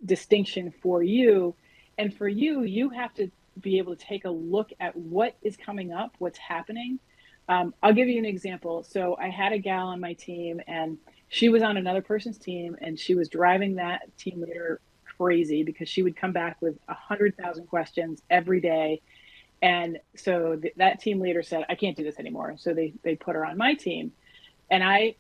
distinction for you. And for you, you have to be able to take a look at what is coming up, what's happening. I'll give you an example. So I had a gal on my team, and she was on another person's team, and she was driving that team leader crazy because she would come back with 100,000 questions every day. And so that team leader said, I can't do this anymore. So they put her on my team. And I,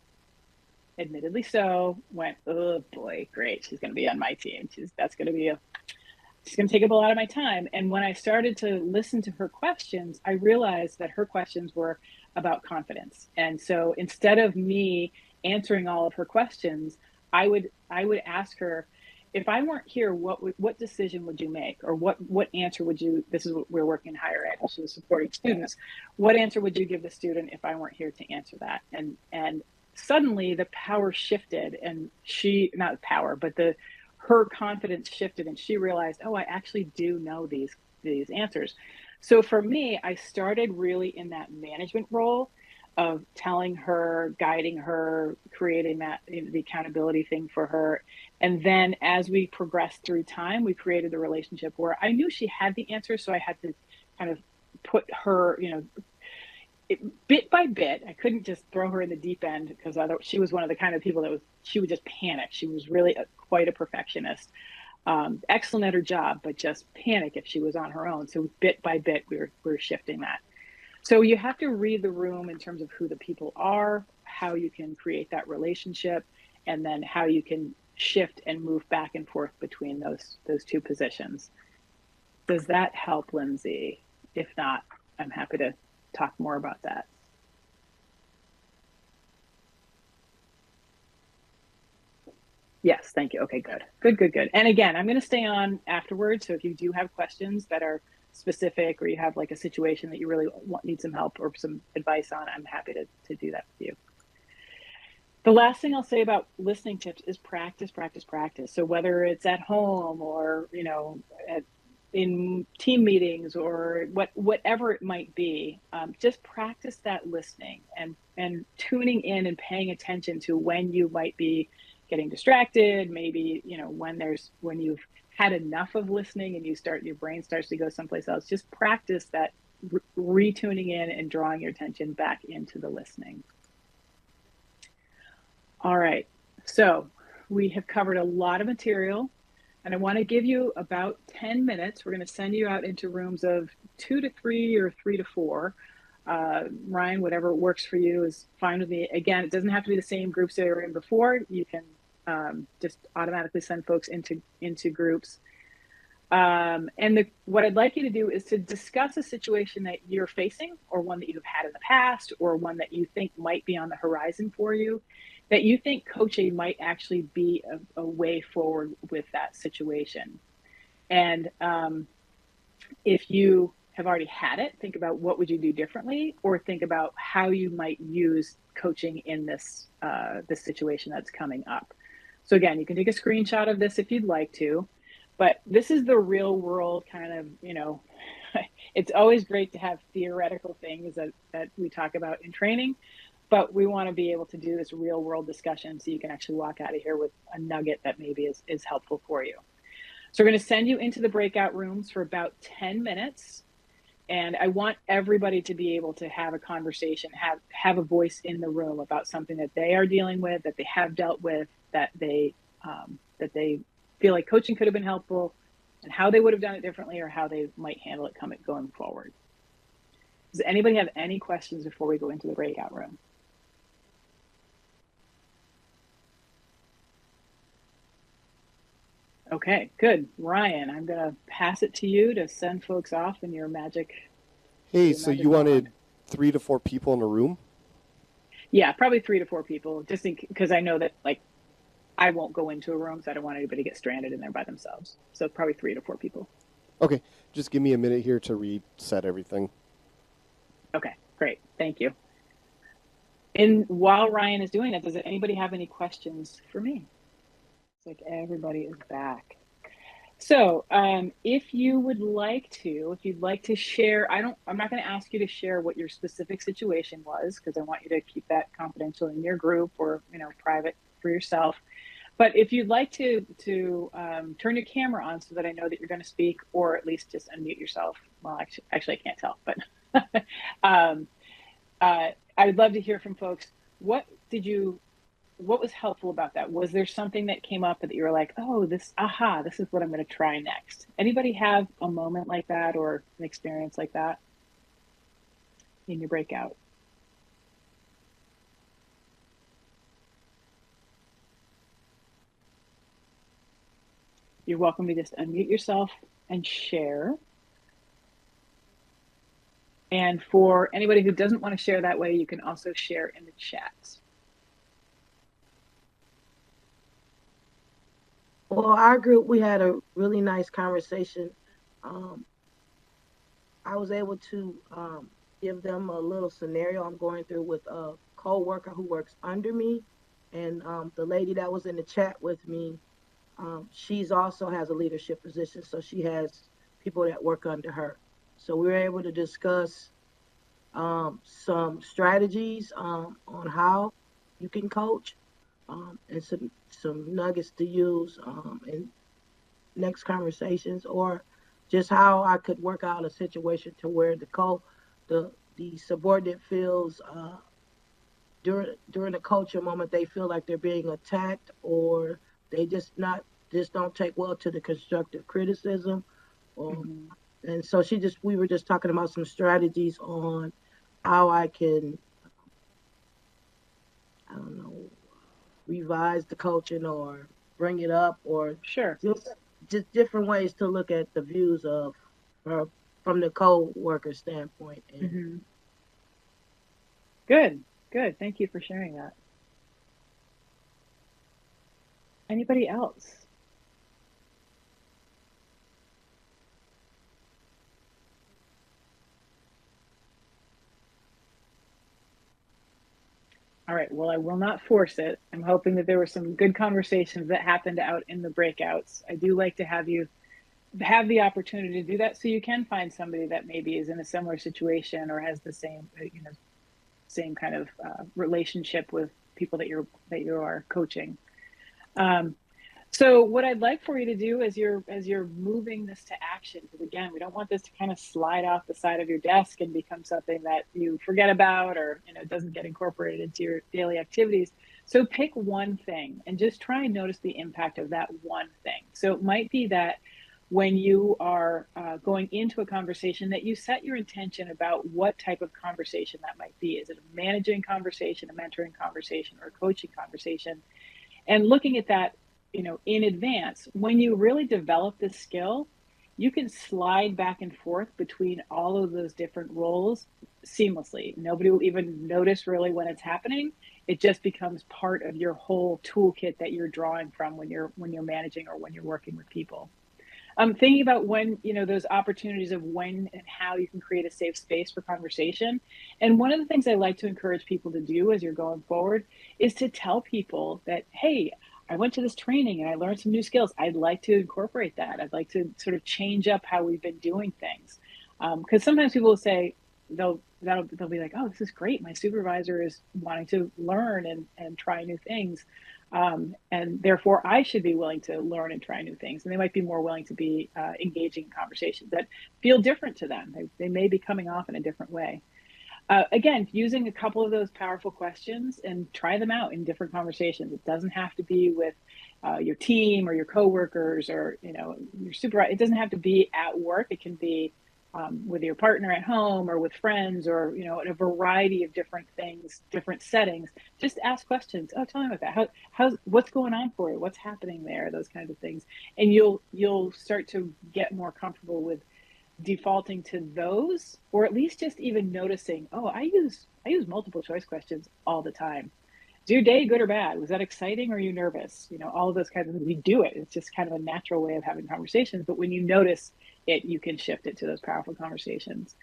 admittedly so, went, oh boy, great. She's going to be on my team. She's going to take up a lot of my time. And when I started to listen to her questions, I realized that her questions were about confidence. And so instead of me answering all of her questions, I would ask her, if I weren't here, what decision would you make, or what answer would you? This is what we're working in higher ed, so supporting students. What answer would you give the student if I weren't here to answer that? And suddenly the power shifted, and she, not the power, but her confidence shifted, and she realized, oh, I actually do know these answers. So for me, I started really in that management role of telling her, guiding her, creating that, the accountability thing for her. And then as we progressed through time, we created a relationship where I knew she had the answer. So I had to kind of put her, bit by bit. I couldn't just throw her in the deep end, because she was one of the kind of people she would just panic. She was really quite a perfectionist. Excellent at her job, but just panic if she was on her own. So bit by bit, we were shifting that. So you have to read the room in terms of who the people are, how you can create that relationship, and then how you can shift and move back and forth between those two positions. Does that help, Lindsay? If not, I'm happy to talk more about that. Yes, thank you. Okay, good. And again, I'm going to stay on afterwards. So if you do have questions that are specific, or you have like a situation that you really need some help or some advice on, I'm happy to do that with you. The last thing I'll say about listening tips is practice. So whether it's at home or, in team meetings or whatever it might be, just practice that listening and tuning in and paying attention to when you might be getting distracted, maybe, when you've had enough of listening and your brain starts to go someplace else. Just practice that retuning in and drawing your attention back into the listening. All right, so we have covered a lot of material, and I want to give you about 10 minutes. We're going to send you out into rooms of 2 to 3 or 3 to 4. Ryan, whatever works for you is fine with me. Again, it doesn't have to be the same groups that you were in before. You can just automatically send folks into groups. What I'd like you to do is to discuss a situation that you're facing, or one that you've had in the past, or one that you think might be on the horizon for you, that you think coaching might actually be a way forward with that situation. And if you have already had it, think about what would you do differently, or think about how you might use coaching in this situation that's coming up. So again, you can take a screenshot of this if you'd like to, but this is the real world kind of, it's always great to have theoretical things that we talk about in training, but we want to be able to do this real world discussion so you can actually walk out of here with a nugget that maybe is helpful for you. So we're going to send you into the breakout rooms for about 10 minutes. And I want everybody to be able to have a conversation, have a voice in the room about something that they are dealing with, that they have dealt with, that they feel like coaching could have been helpful, and how they would have done it differently, or how they might handle it going forward. Does anybody have any questions before we go into the breakout room? Okay, good. Ryan, I'm going to pass it to you to send folks off in your magic. Hey, so you wanted 3 to 4 people in a room? Yeah, probably 3 to 4 people, just because I know that I won't go into a room, so I don't want anybody to get stranded in there by themselves. So probably 3 to 4 people. Okay, just give me a minute here to reset everything. Okay, great. Thank you. And while Ryan is doing that, does anybody have any questions for me? It's like everybody is back. So if you'd like to share, I'm not going to ask you to share what your specific situation was, because I want you to keep that confidential in your group, or private for yourself. But if you'd like to turn your camera on so that I know that you're going to speak, or at least just unmute yourself. Well, actually I can't tell, but I would love to hear from folks. What was helpful about that? Was there something that came up that you were like, oh, this is what I'm going to try next? Anybody have a moment like that, or an experience like that in your breakout? You're welcome to just unmute yourself and share. And for anybody who doesn't want to share that way, you can also share in the chat. Well, our group, we had a really nice conversation. Um, I was able to give them a little scenario I'm going through with a co-worker who works under me, and the lady that was in the chat with me, she's also has a leadership position, so she has people that work under her. So we were able to discuss some strategies on how you can coach, and some nuggets to use in next conversations, or just how I could work out a situation to where the subordinate feels during the culture moment they feel like they're being attacked, or they just don't take well to the constructive criticism. Um, Mm-hmm. and so we were just talking about some strategies on how I can, I don't know, revise the coaching or bring it up, or Sure. just just different ways to look at the views of uh, from the co-worker standpoint. And Mm-hmm. Good. Good. Thank you for sharing that. Anybody else? All right. Well, I will not force it. I'm hoping that there were some good conversations that happened out in the breakouts. I do like to have you have the opportunity to do that, so you can find somebody that maybe is in a similar situation or has the same, same kind of relationship with people that you are coaching. Um, So what I'd like for you to do as you're moving this to action, because again, we don't want this to kind of slide off the side of your desk and become something that you forget about, or doesn't get incorporated into your daily activities. So pick one thing and just try and notice the impact of that one thing. So it might be that when you are going into a conversation, that you set your intention about what type of conversation that might be. Is it a managing conversation, a mentoring conversation, or a coaching conversation? And looking at that, in advance, when you really develop this skill, you can slide back and forth between all of those different roles seamlessly. Nobody will even notice really when it's happening. It just becomes part of your whole toolkit that you're drawing from when you're managing or when you're working with people. I'm thinking about when, those opportunities of when and how you can create a safe space for conversation. And one of the things I like to encourage people to do as you're going forward is to tell people that, hey, I went to this training and I learned some new skills. I'd like to incorporate that. I'd like to sort of change up how we've been doing things. Because sometimes people will say, they'll be like, oh, this is great. My supervisor is wanting to learn and try new things. And therefore, I should be willing to learn and try new things. And they might be more willing to be engaging in conversations that feel different to them. They may be coming off in a different way. Again, using a couple of those powerful questions and try them out in different conversations. It doesn't have to be with your team or your coworkers or your supervisor. It doesn't have to be at work. It can be with your partner at home or with friends, or in a variety of different things, different settings. Just ask questions. Oh, tell me about that. How's what's going on for you? What's happening there? Those kinds of things, and you'll start to get more comfortable with defaulting to those, or at least just even noticing, oh, I use multiple choice questions all the time. Is your day good or bad? Was that exciting or are you nervous? All of those kinds of things. We do it. It's just kind of a natural way of having conversations. But when you notice it, you can shift it to those powerful conversations.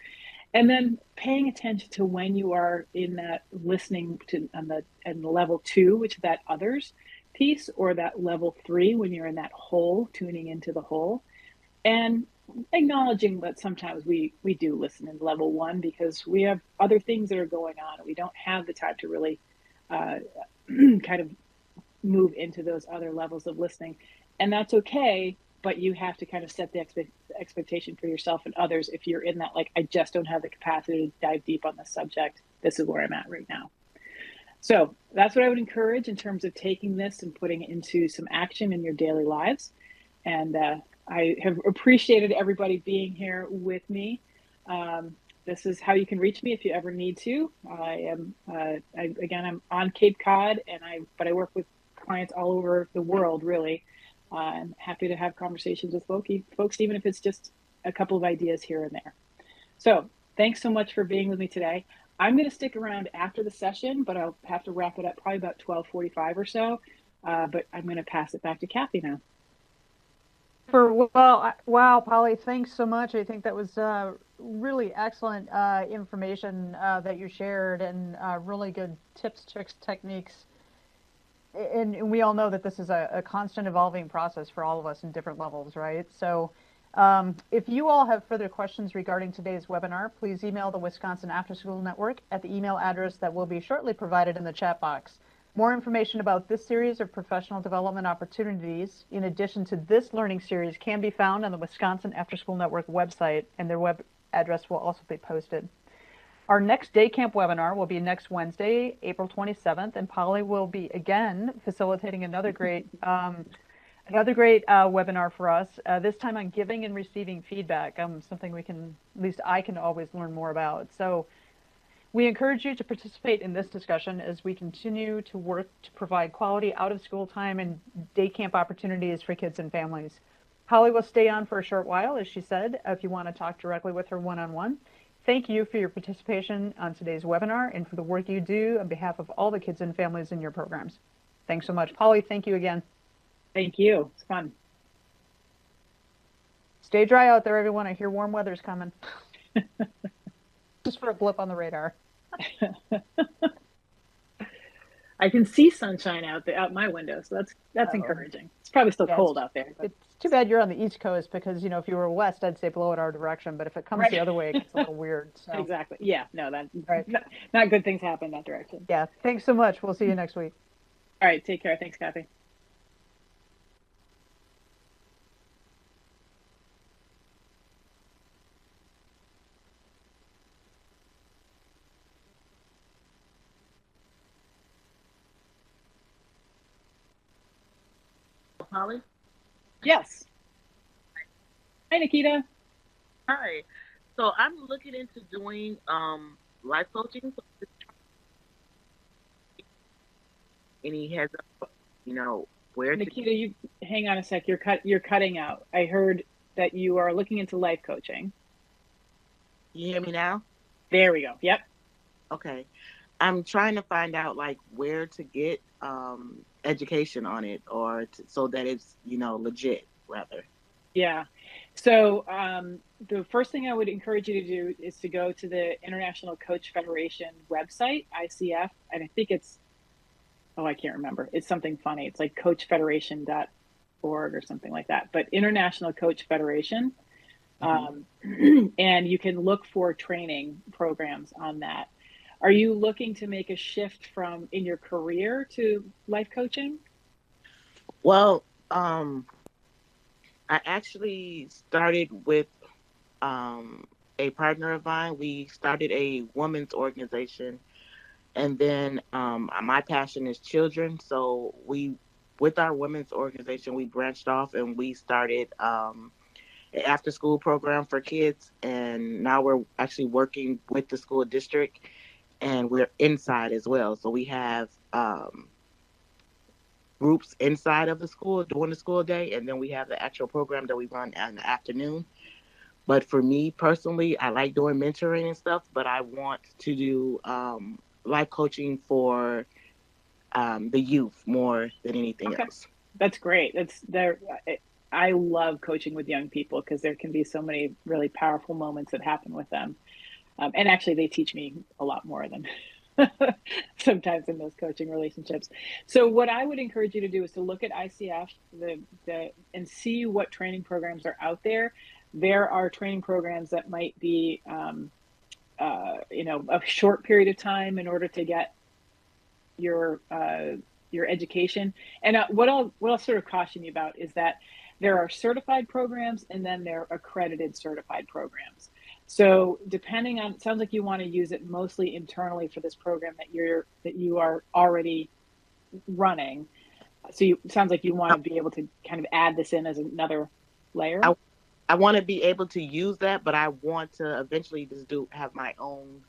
And then paying attention to when you are in that listening to and level 2, which is that others piece, or that level 3 when you're in that whole, tuning into the whole, and acknowledging that sometimes we do listen in level 1 because we have other things that are going on and we don't have the time to really uh, kind of move into those other levels of listening, and that's okay. But you have to kind of set the expectation for yourself and others. If you're in that, like, I just don't have the capacity to dive deep on this subject, this is where I'm at right now. So that's what I would encourage in terms of taking this and putting it into some action in your daily lives. And I have appreciated everybody being here with me. This is how you can reach me if you ever need to. I'm on Cape Cod, but I work with clients all over the world, really. I'm happy to have conversations with folks, even if it's just a couple of ideas here and there. So thanks so much for being with me today. I'm going to stick around after the session, but I'll have to wrap it up probably about 12:45 or so. But I'm going to pass it back to Kathy now. Super. Wow, Polly, thanks so much. I think that was really excellent information that you shared and really good tips, tricks, techniques. And we all know that this is a constant evolving process for all of us in different levels, right? So if you all have further questions regarding today's webinar, please email the Wisconsin After School Network at the email address that will be shortly provided in the chat box. More information about this series of professional development opportunities, in addition to this learning series, can be found on the Wisconsin After School Network website, and their web address will also be posted. Our next day camp webinar will be next Wednesday, April 27th, and Polly will be again facilitating another great webinar for us, this time on giving and receiving feedback, something we can, at least I can always learn more about. So we encourage you to participate in this discussion as we continue to work to provide quality out of school time and day camp opportunities for kids and families. Polly will stay on for a short while, as she said, if you want to talk directly with her one-on-one. Thank you for your participation on today's webinar and for the work you do on behalf of all the kids and families in your programs. Thanks so much. Polly, thank you again. Thank you. It's fun. Stay dry out there, everyone. I hear warm weather's coming. Just for a blip on the radar. I can see sunshine out my window, so that's encouraging. It's probably still cold out there. But it's too bad you're on the East Coast because, you know, if you were west, I'd say blow it our direction. But if it comes the other way, it gets a little weird. So. Exactly. Yeah. No, not good things happen that direction. Yeah. Thanks so much. We'll see you next week. All right. Take care. Thanks, Kathy. Holly? Yes. Hi, Nikita. Hi. So I'm looking into doing life coaching. Any heads up, where Nikita, you hang on a sec. You're cutting out. I heard that you are looking into life coaching. You hear me now? There we go. Yep. Okay. I'm trying to find out where to get education on it so that it's, legit rather. Yeah. So the first thing I would encourage you to do is to go to the International Coach Federation website, ICF, and I think it's, I can't remember. It's something funny. It's like coachfederation.org or something like that, but International Coach Federation. Mm-hmm. And you can look for training programs on that. Are you looking to make a shift in your career to life coaching? Well, I actually started with a partner of mine. We started a women's organization, and then my passion is children. So with our women's organization, we branched off and we started an after-school program for kids, and now we're actually working with the school district, and we're inside as well. So we have groups inside of the school during the school day, and then we have the actual program that we run in the afternoon. But for me personally, I like doing mentoring and stuff, but I want to do life coaching for the youth more than anything else. That's great. I love coaching with young people because there can be so many really powerful moments that happen with them. And actually, they teach me a lot more than sometimes in those coaching relationships. So what I would encourage you to do is to look at ICF and see what training programs are out there. There are training programs that might be, a short period of time in order to get your education. And what I'll sort of caution you about is that there are certified programs and then there are accredited certified programs. So depending on, it sounds like you want to use it mostly internally for this program that you are already running. So it sounds like you want to be able to kind of add this in as another layer. I want to be able to use that, but I want to eventually just have my own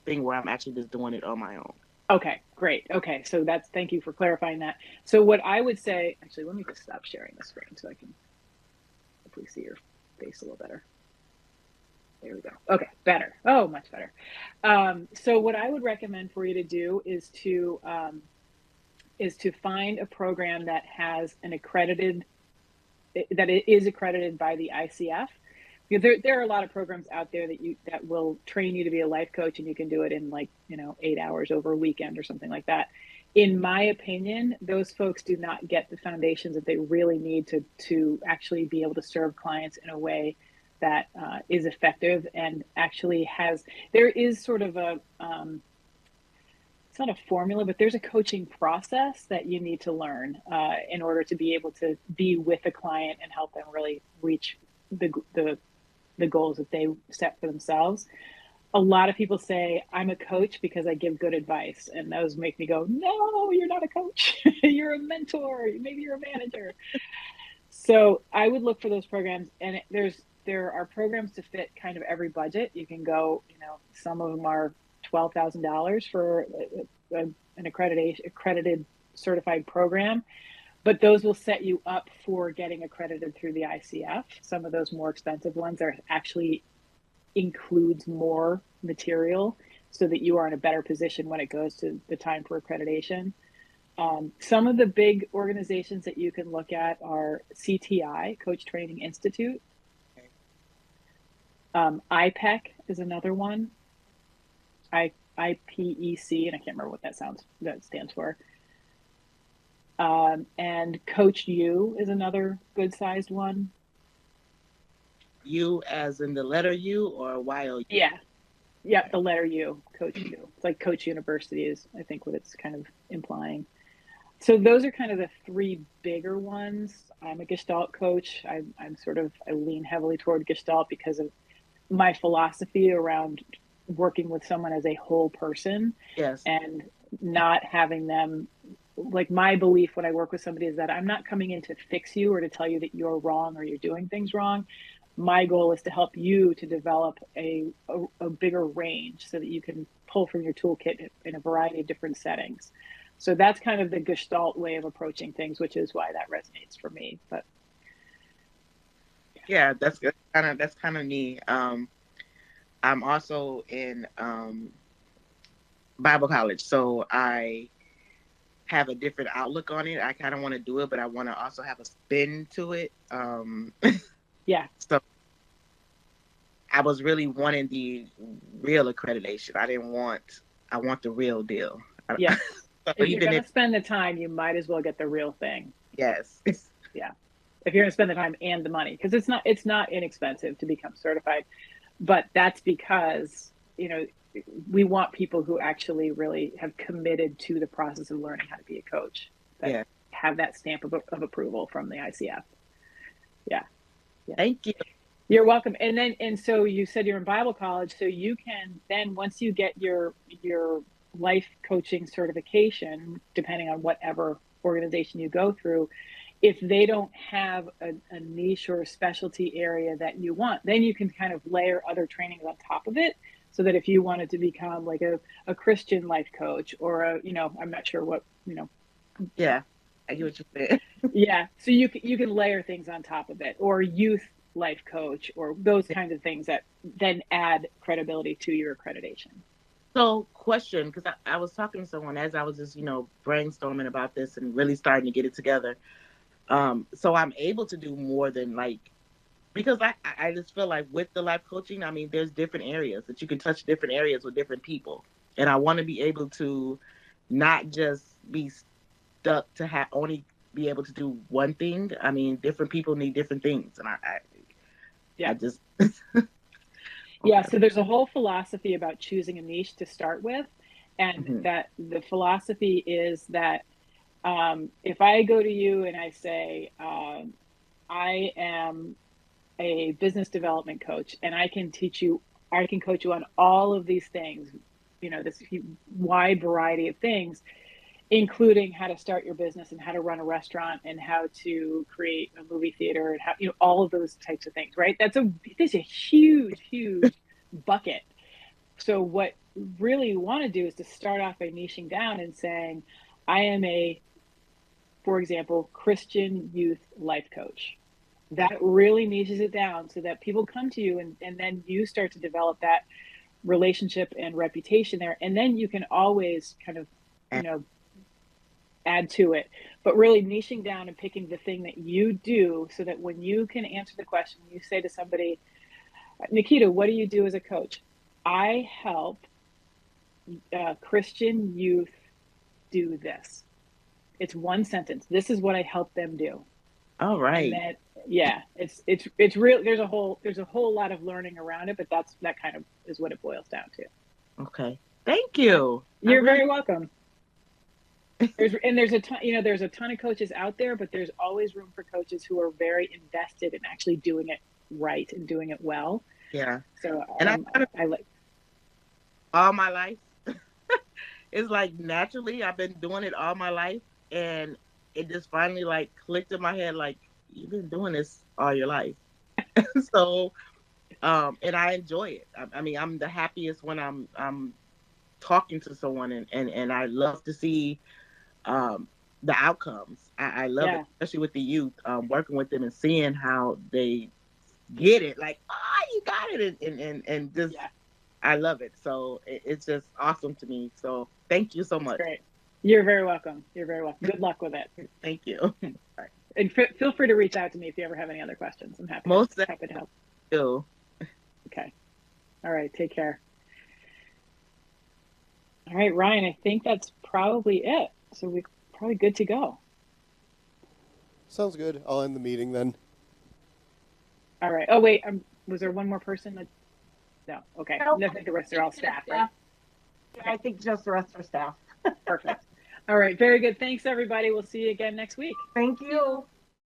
thing where I'm actually just doing it on my own. Okay, great. Okay, so thank you for clarifying that. So what I would say, actually, let me just stop sharing the screen so I can hopefully see your face a little better. There we go. Okay, better. Oh, much better. So what I would recommend for you to do is to find a program that has an accredited that it is accredited by the ICF. Because there are a lot of programs out there that will train you to be a life coach, and you can do it in 8 hours over a weekend or something like that. In my opinion, those folks do not get the foundations that they really need to actually be able to serve clients in a way that is effective and actually there is sort of it's not a formula, but there's a coaching process that you need to learn in order to be able to be with a client and help them really reach the goals that they set for themselves. A lot of people say, I'm a coach because I give good advice. And those make me go, no, you're not a coach. You're a mentor. Maybe you're a manager. So I would look for those programs. And there are programs to fit kind of every budget. You can go, some of them are $12,000 for an accredited certified program. But those will set you up for getting accredited through the ICF. Some of those more expensive ones are actually includes more material so that you are in a better position when it goes to the time for accreditation. Some of the big organizations that you can look at are CTI, Coach Training Institute. IPEC is another one. IPEC, and I can't remember what that stands for. And Coach U is another good sized one. U as in the letter U or YOU? Yeah, the letter U, Coach U. It's like Coach University is, I think, what it's kind of implying. So those are kind of the three bigger ones. I'm a Gestalt coach. I lean heavily toward Gestalt because of my philosophy around working with someone as a whole person. Yes. And not having them, like, my belief when I work with somebody is that I'm not coming in to fix you or to tell you that you're wrong or you're doing things wrong. My goal is to help you to develop a bigger range so that you can pull from your toolkit in a variety of different settings. So that's kind of the Gestalt way of approaching things, which is why that resonates for me. But yeah, that's kind of me. I'm also in Bible college, so I have a different outlook on it. I kind of want to do it, but I want to also have a spin to it. Yeah. So I was really wanting the real accreditation. I want the real deal. Yeah. So if you're going to spend the time, you might as well get the real thing. Yes. Yeah. If you're going to spend the time and the money, because it's not inexpensive to become certified, but that's because, we want people who actually really have committed to the process of learning how to be a coach, that have that stamp of approval from the ICF. Yeah. Thank you. You're welcome. And so you said you're in Bible college, so you can then, once you get your life coaching certification, depending on whatever organization you go through, if they don't have a niche or a specialty area that you want, then you can kind of layer other trainings on top of it. So that if you wanted to become like a Christian life coach or I'm not sure what, Yeah, I get what you said. Yeah. So you can layer things on top of it, or youth life coach, or those kinds of things that then add credibility to your accreditation. So question, because I was talking to someone as I was just, brainstorming about this and really starting to get it together. So I'm able to do more than because I just feel like with the life coaching, I mean, there's different areas that you can touch different areas with different people. And I want to be able to not just be stuck to only be able to do one thing. I mean, different people need different things. And I just... Yeah, so there's a whole philosophy about choosing a niche to start with. And that the philosophy is that if I go to you and I say, I am a business development coach and I can coach you on all of these things, this wide variety of things, including how to start your business and how to run a restaurant and how to create a movie theater and how, all of those types of things, right? There's a huge, huge bucket. So what really you want to do is to start off by niching down and saying, I am for example, Christian youth life coach. That really niches it down so that people come to you and then you start to develop that relationship and reputation there. And then you can always kind of, add to it, but really niching down and picking the thing that you do so that when you can answer the question, you say to somebody, Nikita, what do you do as a coach? I help Christian youth do this. It's one sentence. This is what I help them do. All right. And that, yeah, it's real. There's a whole lot of learning around it, but that kind of is what it boils down to. Okay. Thank you. You're very welcome. There's a ton, there's a ton of coaches out there, but there's always room for coaches who are very invested in actually doing it right and doing it well. Yeah. So And I like all my life. It's like naturally I've been doing it all my life, and it just finally like clicked in my head, like you've been doing this all your life. So and I enjoy it. I mean, I'm the happiest when I'm talking to someone, and I love to see the outcomes. I love it, especially with the youth, working with them and seeing how they get it. Like, oh, you got it, and just I love it. So it's just awesome to me. So thank you so much. Great. You're very welcome. You're very welcome. Good luck with it. Thank you. And feel free to reach out to me if you ever have any other questions. I'm happy to help. You. Okay. All right. Take care. All right, Ryan, I think that's probably it. So we're probably good to go. Sounds good. I'll end the meeting then. All right. Oh, wait. Was there one more person? No. Okay. Nope. I think the rest are all staff, right? Yeah, I think just the rest are staff. Perfect. All right. Very good. Thanks, everybody. We'll see you again next week. Thank you.